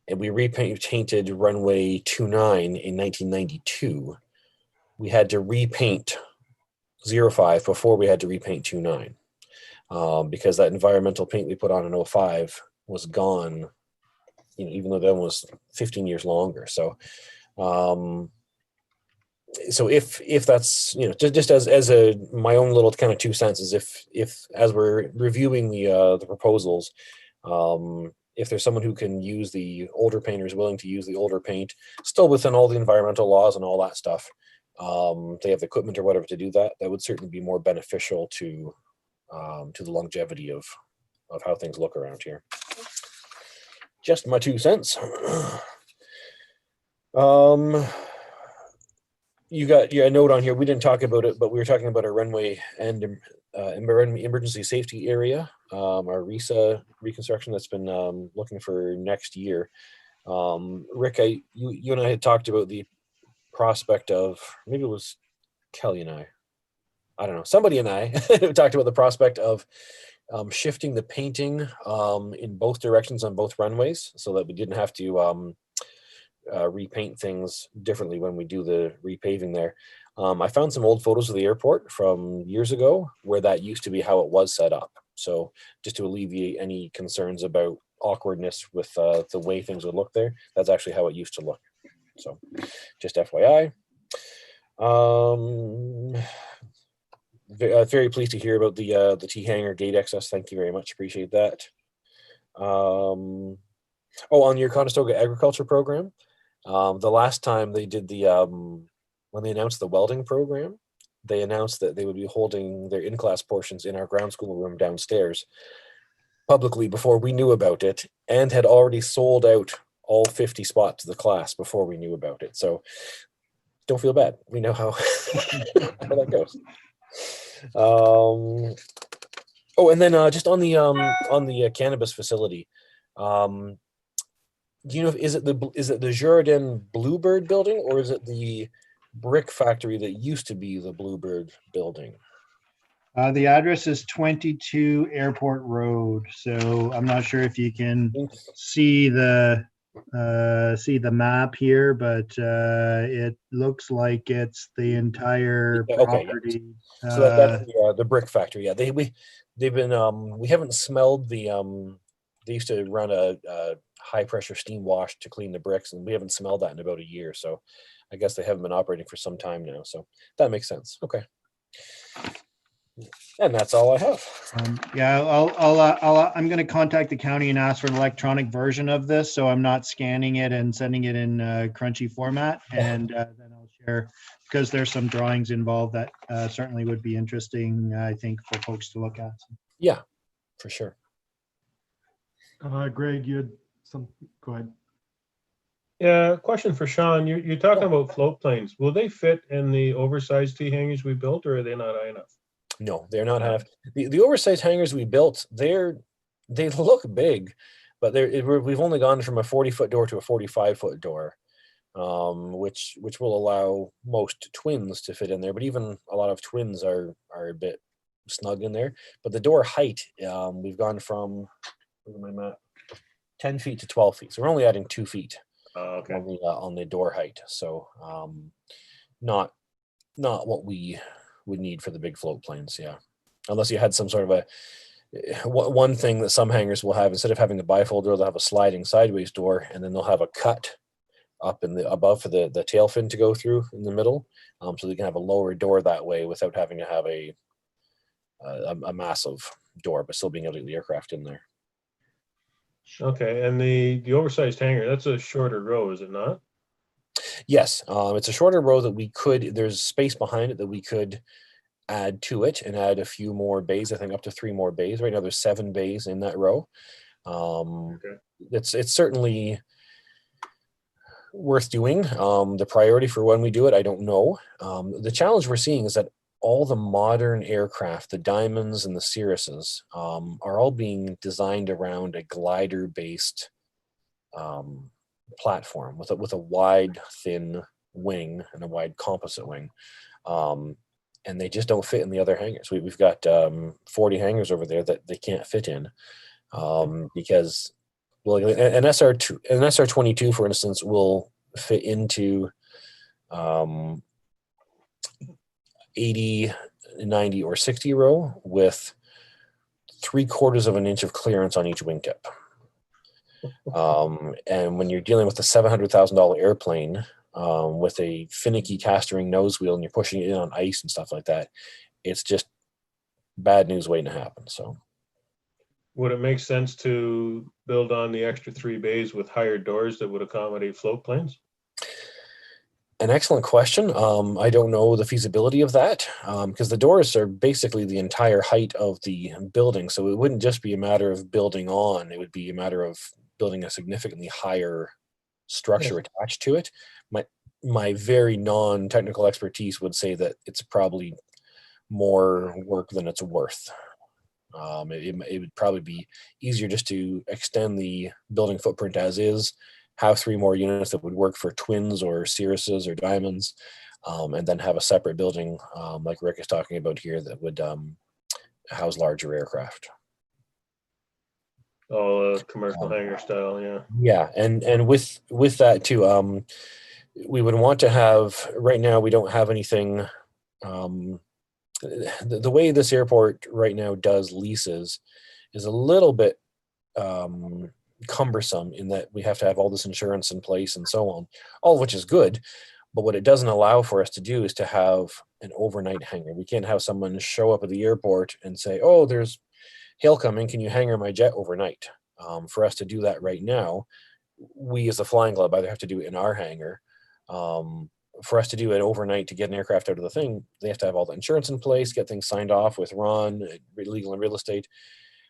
and we repainted runway 29 in 1992. We had to repaint 05 before we had to repaint 29, because that environmental paint we put on in 05 was gone, even though that one was 15 years longer. So so if that's, just as my own little kind of 2 cents is if as we're reviewing the proposals, if there's someone who can use the older painters willing to use the older paint, still within all the environmental laws and all that stuff, they have the equipment or whatever to do that, that would certainly be more beneficial to the longevity of how things look around here. Just my 2 cents. You got a note on here. We didn't talk about it, but we were talking about our runway and emergency safety area, our Resa Reconstruction that's been looking for next year. Rick, you and I had talked about the prospect of, maybe it was Kelly and I don't know, somebody and I talked about the prospect of shifting the painting in both directions on both runways so that we didn't have to repaint things differently when we do the repaving there. I found some old photos of the airport from years ago where that used to be how it was set up. So just to alleviate any concerns about awkwardness with the way things would look there, that's actually how it used to look. So just FYI. Very pleased to hear about the T hangar gate access. Thank you very much. Appreciate that. Oh, on your Conestoga agriculture program, the last time they did when they announced the welding program, they announced that they would be holding their in-class portions in our ground school room downstairs publicly before we knew about it, and had already sold out all 50 spots of the class before we knew about it. So don't feel bad. We know how, how that goes. Oh, and then just on the cannabis facility, do you know, is it the Jourdain Bluebird building, or is it the brick factory that used to be the Bluebird building? The address is 22 Airport Road. So I'm not sure if you can see the map here, but it looks like it's the entire property. Yeah. So that's the brick factory. Yeah, they've been we haven't smelled the they used to run a high pressure steam wash to clean the bricks, and we haven't smelled that in about a year. So I guess they haven't been operating for some time now. So that makes sense. Okay. And that's all I have. Yeah, I'm going to contact the county and ask for an electronic version of this, so I'm not scanning it and sending it in crunchy format. And then I'll share, because there's some drawings involved that certainly would be interesting, I think, for folks to look at. Yeah, for sure. Greg, you had some. Go ahead. Yeah, question for Sean. You're talking about float planes. Will they fit in the oversized T hangars we built, or are they not high enough? No, they're not half. The oversized hangars we built, they look big, but we've only gone from a 40-foot door to a 45-foot door, which will allow most twins to fit in there. But even a lot of twins are a bit snug in there. But the door height, we've gone from 10 feet to 12 feet. So we're only adding 2 feet on the door height. So not what we would need for the big float planes. Yeah, unless you had some sort of one thing that some hangars will have, instead of having the bifold door, they'll have a sliding sideways door, and then they'll have a cut up in the above for the tail fin to go through in the middle, so they can have a lower door that way without having to have a massive door, but still being able to get the aircraft in there. Okay, and the oversized hangar, that's a shorter row, is it not? Yes, it's a shorter row that there's space behind it that we could add to it and add a few more bays. I think up to 3 more bays. Right now there's 7 bays in that row. It's certainly worth doing. The priority for when we do it, I don't know. The challenge we're seeing is that all the modern aircraft, the Diamonds and the Cirruses, are all being designed around a glider-based platform with a wide, thin wing and a wide composite wing, and they just don't fit in the other hangars. We've got 40 hangars over there that they can't fit in, because an SR-22, for instance, will fit into 80, 90, or 60 row with 3/4 of an inch of clearance on each wingtip. And when you're dealing with a $700,000 airplane with a finicky castering nose wheel and you're pushing it in on ice and stuff like that, it's just bad news waiting to happen. So would it make sense to build on the extra 3 bays with higher doors that would accommodate float planes? An excellent question. I don't know the feasibility of that, because the doors are basically the entire height of the building. So it wouldn't just be a matter of building on, it would be a matter of building a significantly higher structure attached to it. My very non-technical expertise would say that it's probably more work than it's worth. It would probably be easier just to extend the building footprint as is have 3 more units that would work for twins or Cirruses or Diamonds, and then have a separate building, like Rick is talking about here, that would house larger aircraft. All commercial hangar style, yeah. Yeah, and with that too, we would want to have, right now we don't have anything, the way this airport right now does leases is a little bit cumbersome in that we have to have all this insurance in place and so on, all of which is good. But what it doesn't allow for us to do is to have an overnight hangar. We can't have someone show up at the airport and say, oh, there's hail coming, can you hangar my jet overnight? For us to do that right now, we as the flying club either have to do it in our hangar. For us to do it overnight to get an aircraft out of the thing, they have to have all the insurance in place, get things signed off with Ron, legal and real estate.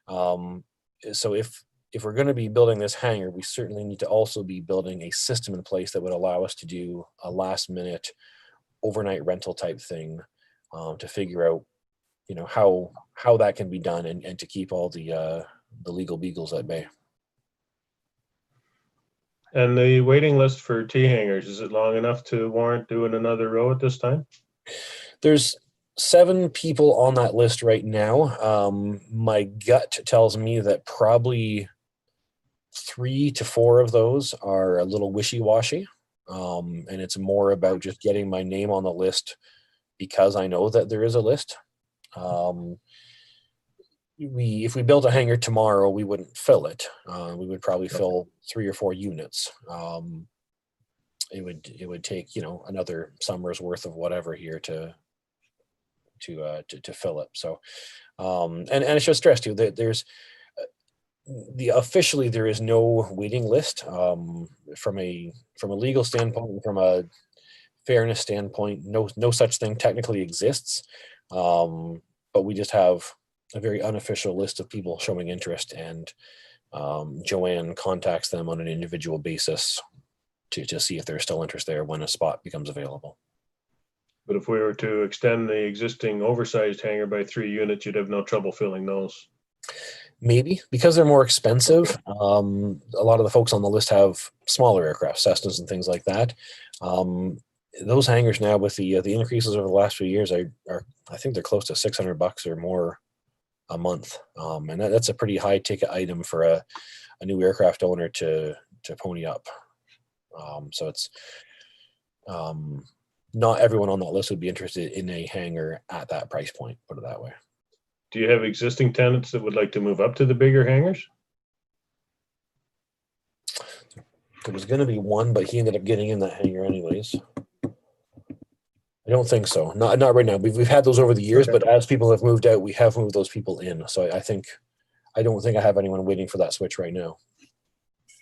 So if we're going to be building this hangar, we certainly need to also be building a system in place that would allow us to do a last minute overnight rental type thing, to figure out, how that can be done, and to keep all the legal beagles at bay. And the waiting list for T hangars, is it long enough to warrant doing another row at this time? There's 7 people on that list right now. My gut tells me that probably 3 to 4 of those are a little wishy-washy. And it's more about just getting my name on the list because I know that there is a list. If we built a hangar tomorrow, we wouldn't fill it. We would probably fill 3 or 4 units. It would take another summer's worth of whatever here to fill it. So and I should stress too that there's officially there is no waiting list. From a legal standpoint and from a fairness standpoint, no such thing technically exists. But we just have a very unofficial list of people showing interest, and Joanne contacts them on an individual basis to see if there's still interest there when a spot becomes available. But if we were to extend the existing oversized hangar by 3 units, you'd have no trouble filling those. Maybe, because they're more expensive. A lot of the folks on the list have smaller aircraft, Cessnas and things like that. Those hangars now, with the increases over the last few years, are I think they're close to $600 or more a month, and that's a pretty high ticket item for a new aircraft owner to pony up. So it's not everyone on that list would be interested in a hangar at that price point, put it that way. Do you have existing tenants that would like to move up to the bigger hangars? There was going to be one, but he ended up getting in that hangar anyways. I don't think so. Not right now. We've had those over the years, Okay. but as people have moved out, we have moved those people in. So I don't think I have anyone waiting for that switch right now.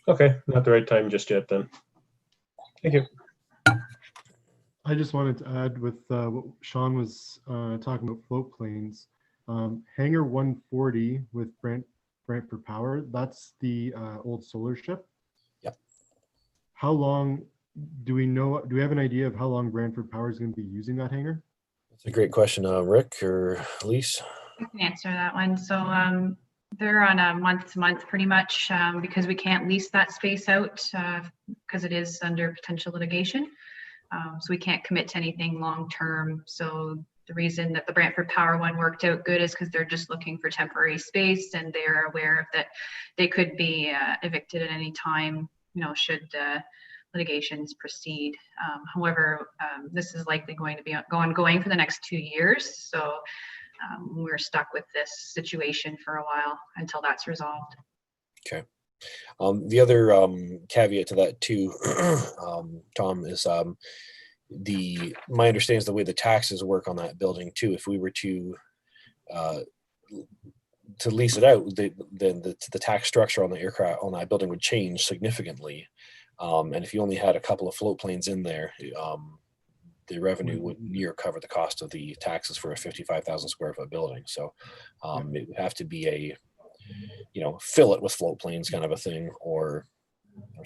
Okay, not the right time just yet then. Thank you. I just wanted to add with what Sean was talking about float planes. Hangar 140 with Brantford Power, that's the old solar ship. Yep. How long do we have an idea of how long Brantford Power is going to be using that hangar? That's a great question, Rick or Lease. I can answer that one. So they're on a month-to-month pretty much, because we can't lease that space out because it is under potential litigation. So we can't commit to anything long-term. So the reason that the Brantford Power one worked out good is because they're just looking for temporary space, and they're aware of that they could be evicted at any time, should litigations proceed. However, this is likely going to be ongoing for the next 2 years. So we're stuck with this situation for a while until that's resolved. Okay. The other caveat to that too, Tom, is my understanding is the way the taxes work on that building too. If we were to lease it out, then the tax structure on the aircraft on that building would change significantly. And if you only had a couple of float planes in there, the revenue would near cover the cost of the taxes for a 55,000 square foot building. So it would have to be a, fill it with float planes kind of a thing, or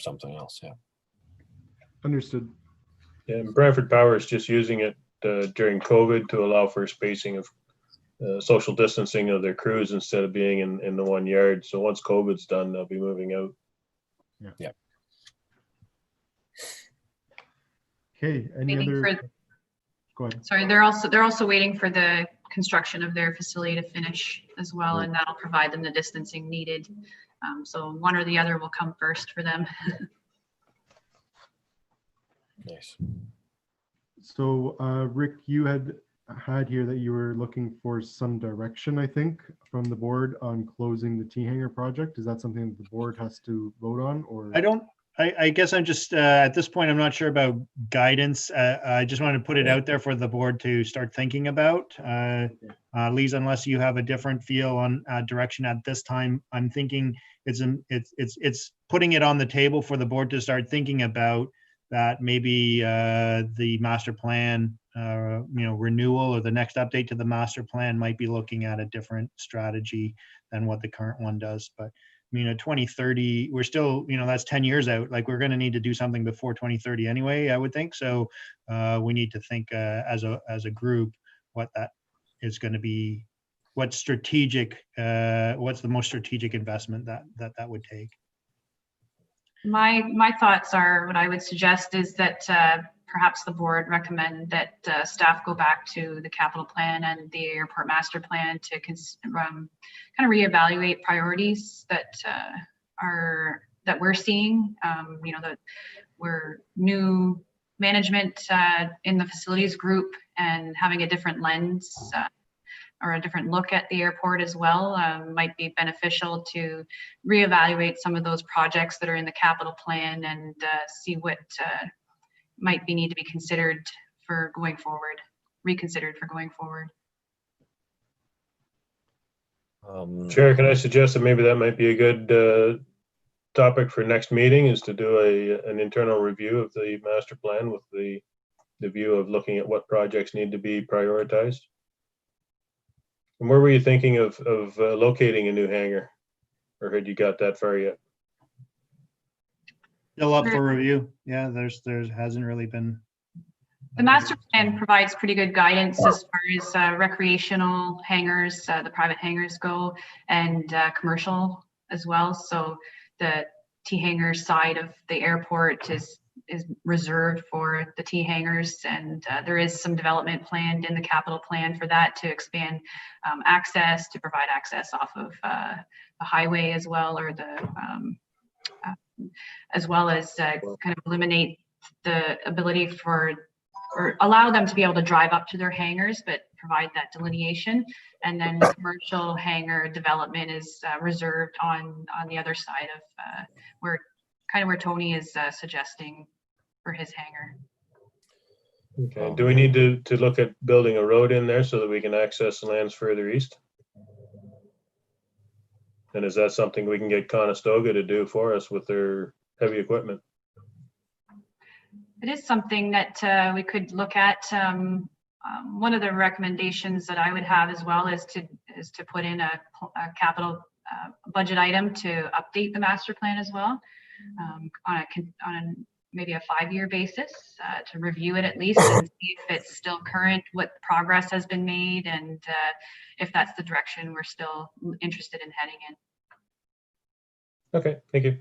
something else. Yeah. Understood. Yeah, and Brantford Power is just using it during COVID to allow for spacing of social distancing of their crews instead of being in the one yard. So once COVID's done, they'll be moving out. Yeah. Okay, any Waiting other? for- Go ahead. Sorry, they're also waiting for the construction of their facility to finish as well, Right. and that'll provide them the distancing needed. So one or the other will come first for them. Nice. So Rick, you had here that you were looking for some direction, I think, from the board on closing the T-hanger project. Is that something that the board has to vote on, or? I guess I'm just, at this point, I'm not sure about guidance. I just wanted to put it out there for the board to start thinking about. Lise, unless you have a different feel on direction at this time, I'm thinking it's putting it on the table for the board to start thinking about that maybe the master plan, renewal or the next update to the master plan might be looking at a different strategy than what the current one does. But 2030, we're still, that's 10 years out. Like, we're going to need to do something before 2030 anyway, I would think. So we need to think as a group what that is going to be, what's the most strategic investment that would take. My thoughts are, what I would suggest is that perhaps the board recommend that staff go back to the capital plan and the airport master plan to kind of reevaluate priorities that we're seeing. That we're new management in the facilities group, and having a different lens or a different look at the airport as well might be beneficial to reevaluate some of those projects that are in the capital plan and see what might need to be reconsidered for going forward. Chair, can I suggest that maybe that might be a good topic for next meeting, is to do an internal review of the master plan with the view of looking at what projects need to be prioritized? And where were you thinking of locating a new hangar, or had you got that far yet? Still up for review. Yeah, there hasn't really been. The master plan provides pretty good guidance as far as recreational hangars, the private hangars go, and commercial as well. So the T-hanger side of the airport is reserved for the T-hangars, and there is some development planned in the capital plan for that to expand access, to provide access off of the highway as well, or as well as kind of eliminate the ability or allow them to be able to drive up to their hangars, but provide that delineation. And then commercial hangar development is reserved on the other side of where Tony is suggesting for his hangar. Okay. Do we need to look at building a road in there so that we can access lands further east? And is that something we can get Conestoga to do for us with their heavy equipment? It is something that we could look at. One of the recommendations that I would have as well is to put in a capital budget item to update the master plan as well, on maybe a 5-year basis, to review it at least and see if it's still current, what progress has been made, and if that's the direction we're still interested in heading in. Okay, thank you.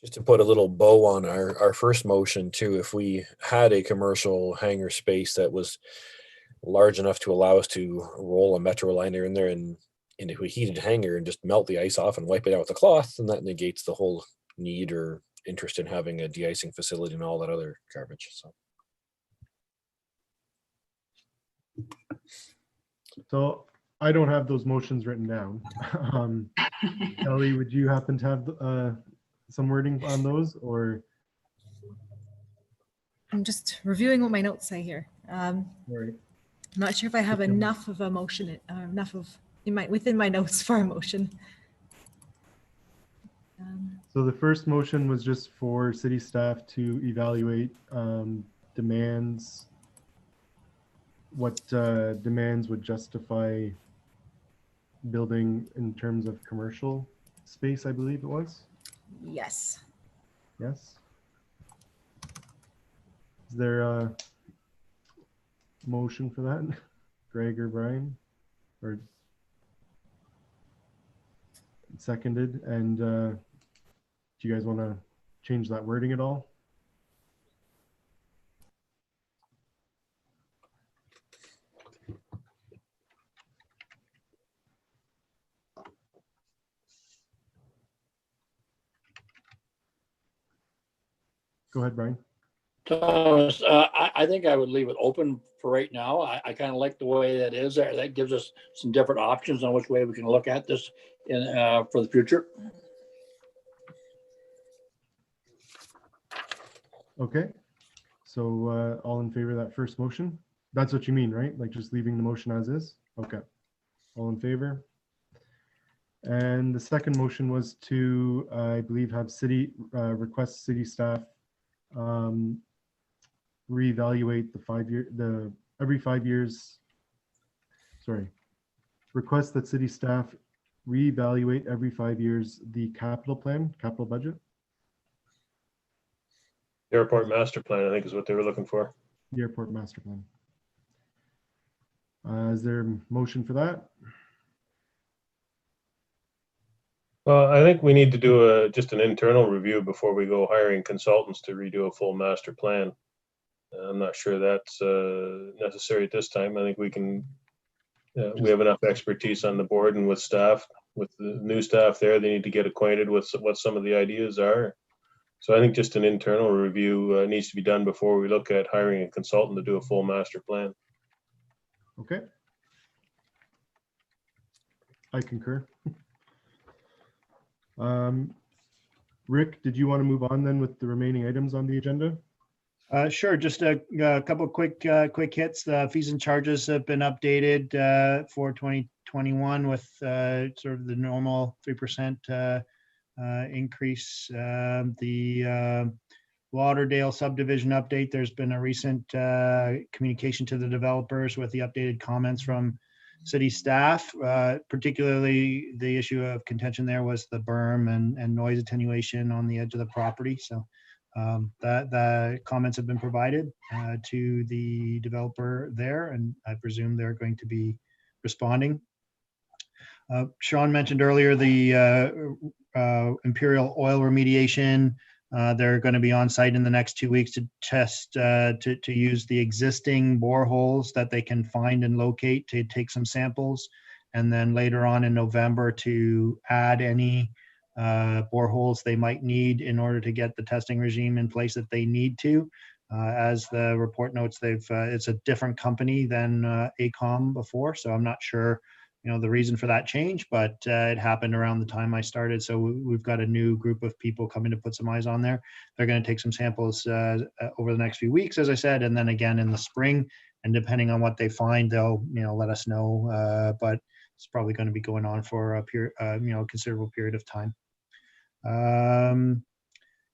Just to put a little bow on our first motion too, if we had a commercial hangar space that was large enough to allow us to roll a metro liner in there and into a heated hangar and just melt the ice off and wipe it out with a cloth, then that negates the whole need or interest in having a de-icing facility and all that other garbage. So I don't have those motions written down. Ellie, would you happen to have some wording on those, or? I'm just reviewing what my notes say here. Right. I'm not sure if I have enough of a motion, within my notes for a motion. So the first motion was just for city staff to evaluate demands, what demands would justify building in terms of commercial space, I believe it was. Yes. Yes. Is there a motion for that? Greg or Brian? Or seconded? And do you guys want to change that wording at all? Go ahead, Brian. Thomas, I think I would leave it open for right now. I kind of like the way that is there. That gives us some different options on which way we can look at this in for the future. Okay. So all in favor of that first motion? That's what you mean, right? Like just leaving the motion as is? Okay. All in favor? And the second motion was to, I believe, have city request city staff reevaluate every 5 years. Sorry, request that city staff reevaluate every 5 years the capital budget. Airport master plan, I think is what they were looking for. The airport master plan. Is there a motion for that? Well, I think we need to do just an internal review before we go hiring consultants to redo a full master plan. I'm not sure that's necessary at this time. I think we can, we have enough expertise on the board and with staff, with the new staff there, they need to get acquainted with what some of the ideas are. So I think just an internal review needs to be done before we look at hiring a consultant to do a full master plan. Okay. I concur. Rick, did you want to move on then with the remaining items on the agenda? Sure. Just a couple quick hits. The fees and charges have been updated for 2021 with sort of the normal 3% increase. The Lauderdale subdivision update, there's been a recent communication to the developers with the updated comments from city staff, particularly the issue of contention there was the berm and noise attenuation on the edge of the property. So that the comments have been provided to the developer there, and I presume they're going to be responding. Sean mentioned earlier the Imperial oil remediation. They're going to be on site in the next 2 weeks to test, to use the existing boreholes that they can find and locate to take some samples. And then later on in November to add any boreholes they might need in order to get the testing regime in place that they need to. As the report notes, it's a different company than AECOM before, so I'm not sure the reason for that change, but it happened around the time I started. So we've got a new group of people coming to put some eyes on there. They're going to take some samples over the next few weeks, as I said, and then again in the spring. And depending on what they find, they'll let us know. But it's probably going to be going on for a period, considerable period of time.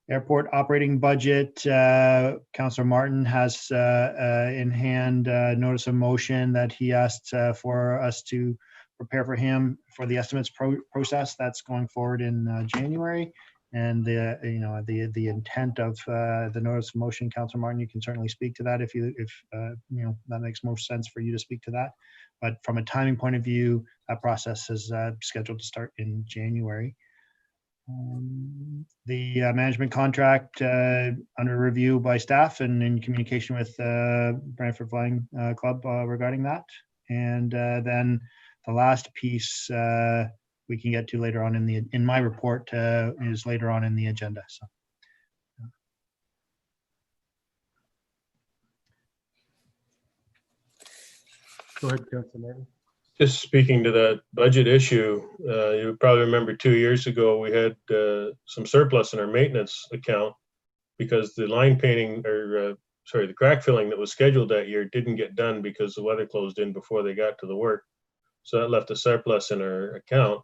Airport operating budget. Councillor Martin has in hand notice of motion that he asked for us to prepare for him for the estimates process that's going forward in January. And the intent of the notice of motion, Councillor Martin, you can certainly speak to that if that makes most sense for you to speak to that. But from a timing point of view, that process is scheduled to start in January. The management contract under review by staff and in communication with Brantford Flying Club regarding that. And then the last piece we can get to later on in my report is later on in the agenda. So. Go ahead, Councilor Martin. Just speaking to that budget issue, you probably remember 2 years ago, we had some surplus in our maintenance account because the line painting the crack filling that was scheduled that year didn't get done because the weather closed in before they got to the work. So that left a surplus in our account.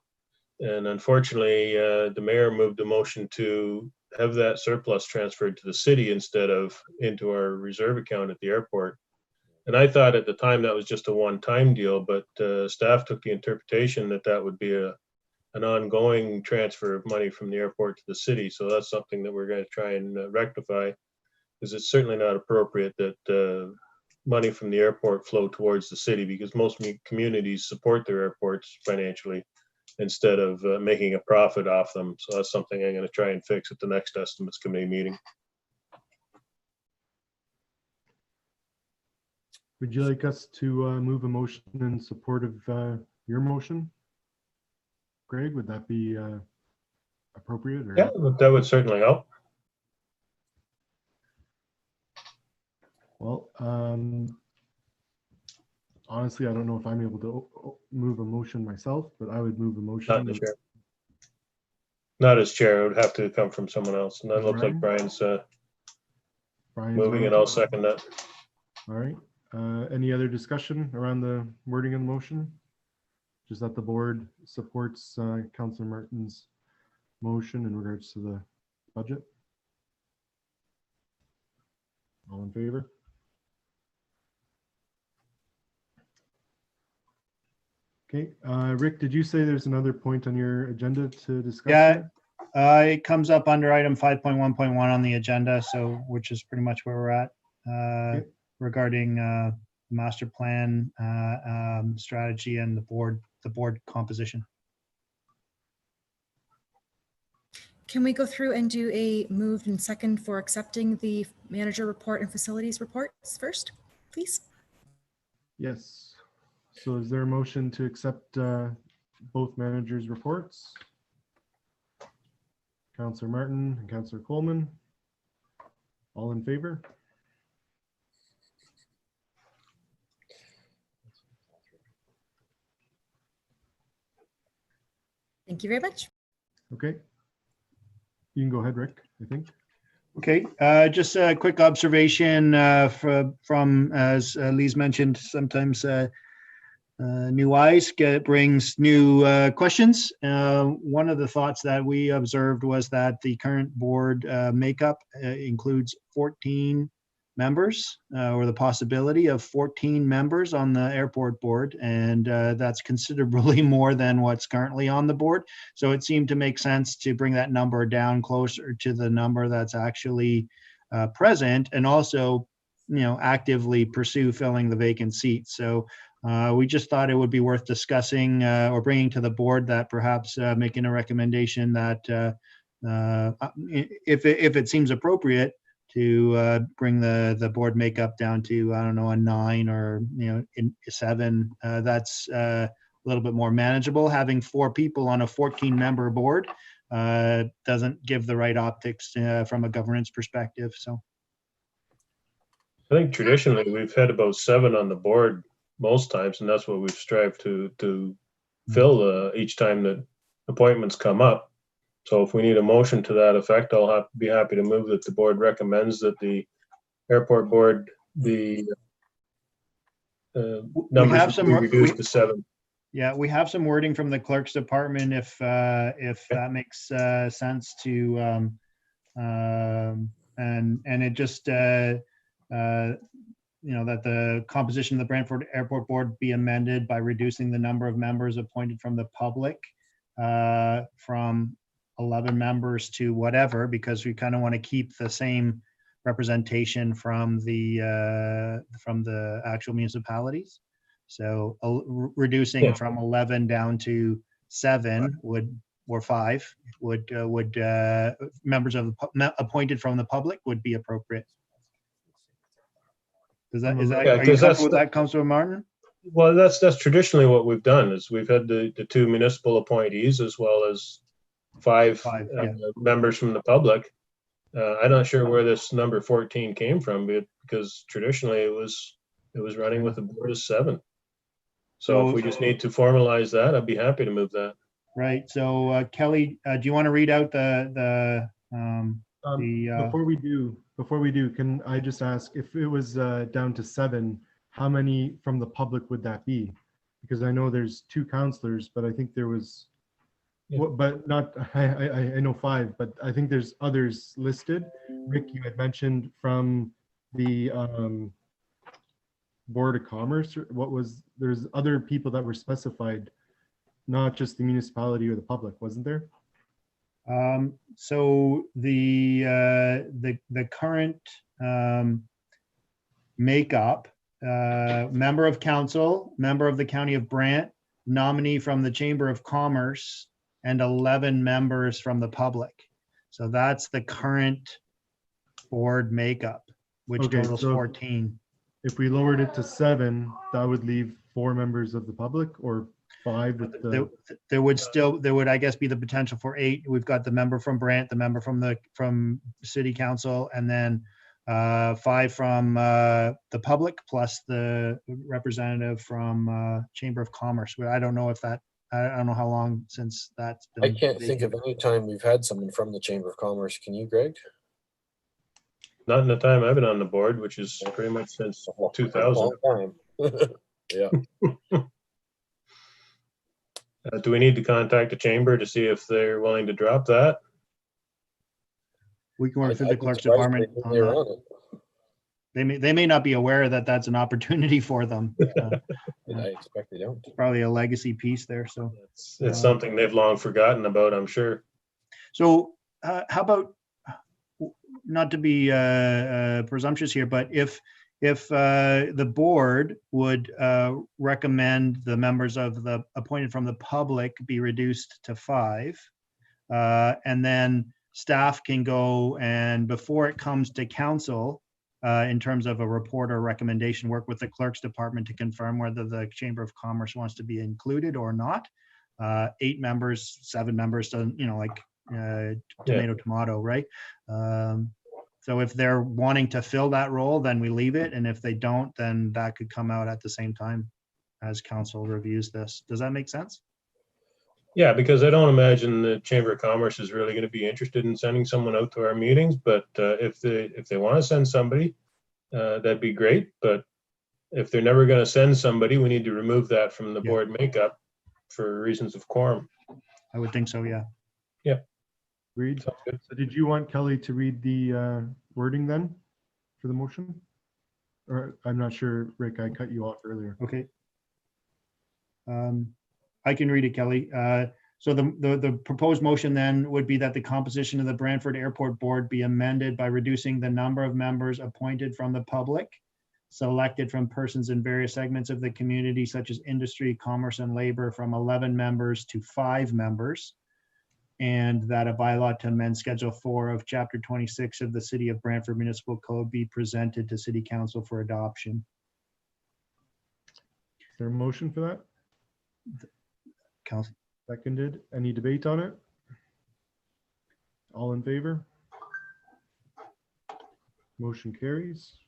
And unfortunately, the mayor moved a motion to have that surplus transferred to the city instead of into our reserve account at the airport. And I thought at the time that was just a one-time deal, but staff took the interpretation that would be an ongoing transfer of money from the airport to the city. So that's something that we're going to try and rectify, because it's certainly not appropriate that money from the airport flow towards the city, because most communities support their airports financially instead of making a profit off them. So that's something I'm going to try and fix at the next estimates committee meeting. Would you like us to move a motion in support of your motion? Greg, would that be appropriate? Or? Yeah, that would certainly help. Well, honestly, I don't know if I'm able to move a motion myself, but I would move a motion. Not the chair. Not as chair, it would have to come from someone else. And that looks like Brian's moving it. I'll second that. All right. Any other discussion around the wording of the motion? Just that the board supports Councillor Martin's motion in regards to the budget. All in favor? Okay, Rick, did you say there's another point on your agenda to discuss? Yeah, it comes up under item 5.1.1 on the agenda, so which is pretty much where we're at Okay. regarding master plan strategy and the board composition. Can we go through and do a move and second for accepting the manager report and facilities reports first, please? Yes. So is there a motion to accept both managers' reports? Councillor Martin and Councillor Coleman. All in favor? Thank you very much. Okay. You can go ahead, Rick, I think. Okay, just a quick observation from, as Lee's mentioned, sometimes new eyes brings new questions. One of the thoughts that we observed was that the current board makeup includes 14 members, or the possibility of 14 members on the airport board, and that's considerably more than what's currently on the board. So it seemed to make sense to bring that number down closer to the number that's actually present, and also, actively pursue filling the vacant seats. So we just thought it would be worth discussing or bringing to the board that perhaps making a recommendation that if it seems appropriate, to bring the board makeup down to, I don't know, a 9 or in 7. That's a little bit more manageable. Having 4 people on a 14-member board doesn't give the right optics from a governance perspective. So I think traditionally we've had about 7 on the board most times, and that's what we've strived to fill each time that appointments come up. So if we need a motion to that effect, I'll be happy to move that the board recommends that the airport board, the numbers be reduced to 7. Yeah, we have some wording from the clerk's department if that makes sense to, and it just, that the composition of the Brantford Airport Board be amended by reducing the number of members appointed from the public from 11 members to whatever, because we kind of want to keep the same representation from the actual municipalities. So reducing from 11 down to 7 or 5 would members of appointed from the public would be appropriate. Are you comfortable with that, Councilor Martin? Well, that's traditionally what we've done, is we've had the 2 municipal appointees as well as 5 members from the public. I'm not sure where this number 14 came from, because traditionally it was running with the board of 7. So if we just need to formalize that, I'd be happy to move that. Right. So Kelly, do you want to read out before we do, can I just ask, if it was down to 7, how many from the public would that be? Because I know there's 2 councillors, but I think there was, but not, I know 5, but I think there's others listed. Rick, you had mentioned from the Board of Commerce, there's other people that were specified, not just the municipality or the public, wasn't there? So the current makeup, member of council, member of the County of Brant, nominee from the Chamber of Commerce, and 11 members from the public. So that's the current board makeup, which totals 14. If we lowered it to 7, that would leave 4 members of the public, or 5 with the... There would, I guess, be the potential for 8. We've got the member from Brant, the member from City Council, and then 5 from the public plus the representative from Chamber of Commerce. But I don't know if that, I don't know how long since that's I been. can't think of any time we've had someone from the Chamber of Commerce. Can you, Greg? Not in the time I've been on the board, which is pretty much since A 2000. long time. Yeah. Do we need to contact the chamber to see if they're willing to drop that? We can work through I'd the be clerk's surprised if department they on were that. on it. They may not be aware that that's an opportunity for them. I expect they don't. Probably a legacy piece there. So, It's something they've long forgotten about, I'm sure. so how about, not to be presumptuous here, but if the board would recommend the members of the appointed from the public be reduced to 5, and then staff can go and before it comes to council, in terms of a report or recommendation, work with the clerk's department to confirm whether the Chamber of Commerce wants to be included or not. 8 members, 7 members, doesn't, you know, like tomato, right? So if they're wanting to fill that role, then we leave it. And if they don't, then that could come out at the same time as council reviews this. Does that make sense? Yeah, because I don't imagine the Chamber of Commerce is really going to be interested in sending someone out to our meetings, but if they want to send somebody, that'd be great. But if they're never going to send somebody, we need to remove that from the board makeup for reasons of quorum. I would think so, yeah. Agreed. Sounds good. So did you want Kelly to read the wording then for the motion? Or I'm not sure, Rick, I cut you off earlier. Okay. I can read it, Kelly. So the proposed motion then would be that the composition of the Brantford Airport Board be amended by reducing the number of members appointed from the public, selected from persons in various segments of the community, such as industry, commerce, and labor, from 11 members to 5 members. And that a bylaw to amend Schedule 4 of Chapter 26 of the City of Brantford Municipal Code be presented to City Council for adoption. Is there a motion for that? Council. Seconded. Any debate on it? All in favor? Motion carries.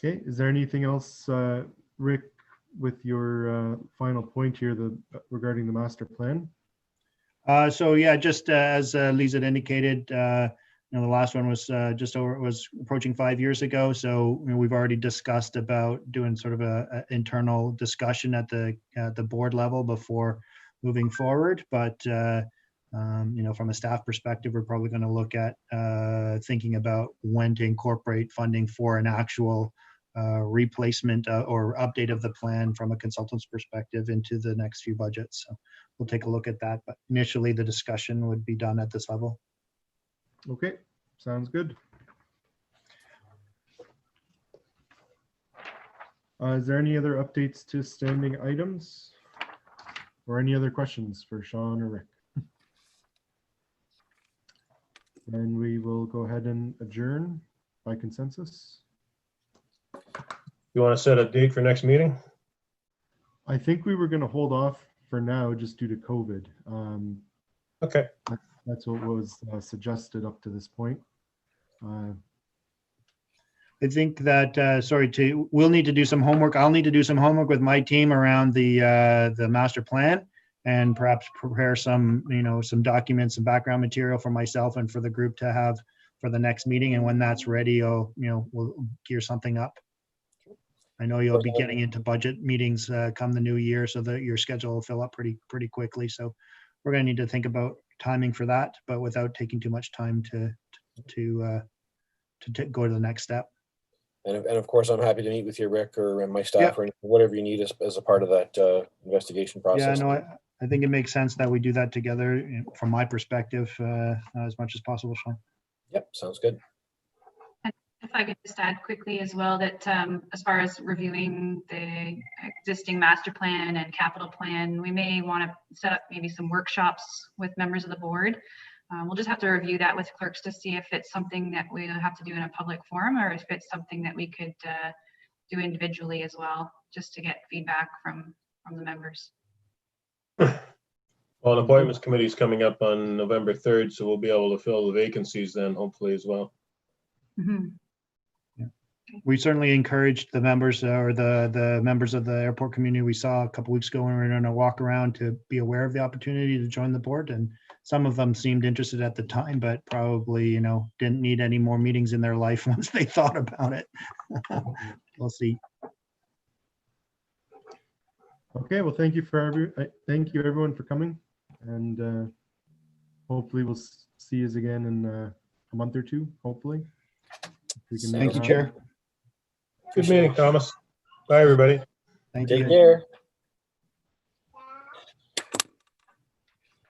Okay, is there anything else, Rick, with your final point here, regarding the master plan? So yeah, just as Lisa had indicated, the last one was was approaching 5 years ago. So we've already discussed about doing sort of a internal discussion at the board level before moving forward. But from a staff perspective, we're probably going to look at thinking about when to incorporate funding for an actual replacement or update of the plan from a consultant's perspective into the next few budgets. So we'll take a look at that, but initially the discussion would be done at this level. Okay, sounds good. Is there any other updates to standing items or any other questions for Sean or Rick? Then we will go ahead and adjourn by consensus. You want to set a date for next meeting? I think we were going to hold off for now just due to COVID. Okay. That's what was suggested up to this point. I think that, we'll need to do some homework. I'll need to do some homework with my team around the master plan and perhaps prepare some documents and background material for myself and for the group to have for the next meeting. And when that's ready, we'll gear something up. I know you'll be getting into budget meetings come the new year, so that your schedule will fill up pretty quickly. So we're going to need to think about timing for that, but without taking too much time to go to the next step. And of course, I'm happy to meet with you, Rick, or my staff, or whatever you need as a part of that investigation process. Yeah, no, I think it makes sense that we do that together from my perspective as much as possible, Sean. Yep, sounds good. If I could just add quickly as well that as far as reviewing the existing master plan and capital plan, we may want to set up maybe some workshops with members of the board. We'll just have to review that with clerks to see if it's something that we have to do in a public forum or if it's something that we could do individually as well, just to get feedback from the members. Well, an appointments committee is coming up on November 3rd, so we'll be able to fill the vacancies then, hopefully as well. Mhm. We certainly encouraged the members or the members of the airport community we saw a couple weeks ago when we were on a walk around to be aware of the opportunity to join the board. And some of them seemed interested at the time, but probably, you know, didn't need any more meetings in their life once they thought about it. We'll see. Okay, well, thank you thank you everyone for coming, and hopefully we'll see you again in a month or two, hopefully. If we can make Thank it you, happen. Chair. Good meeting, Thomas. Bye, everybody. Thank Take you. care.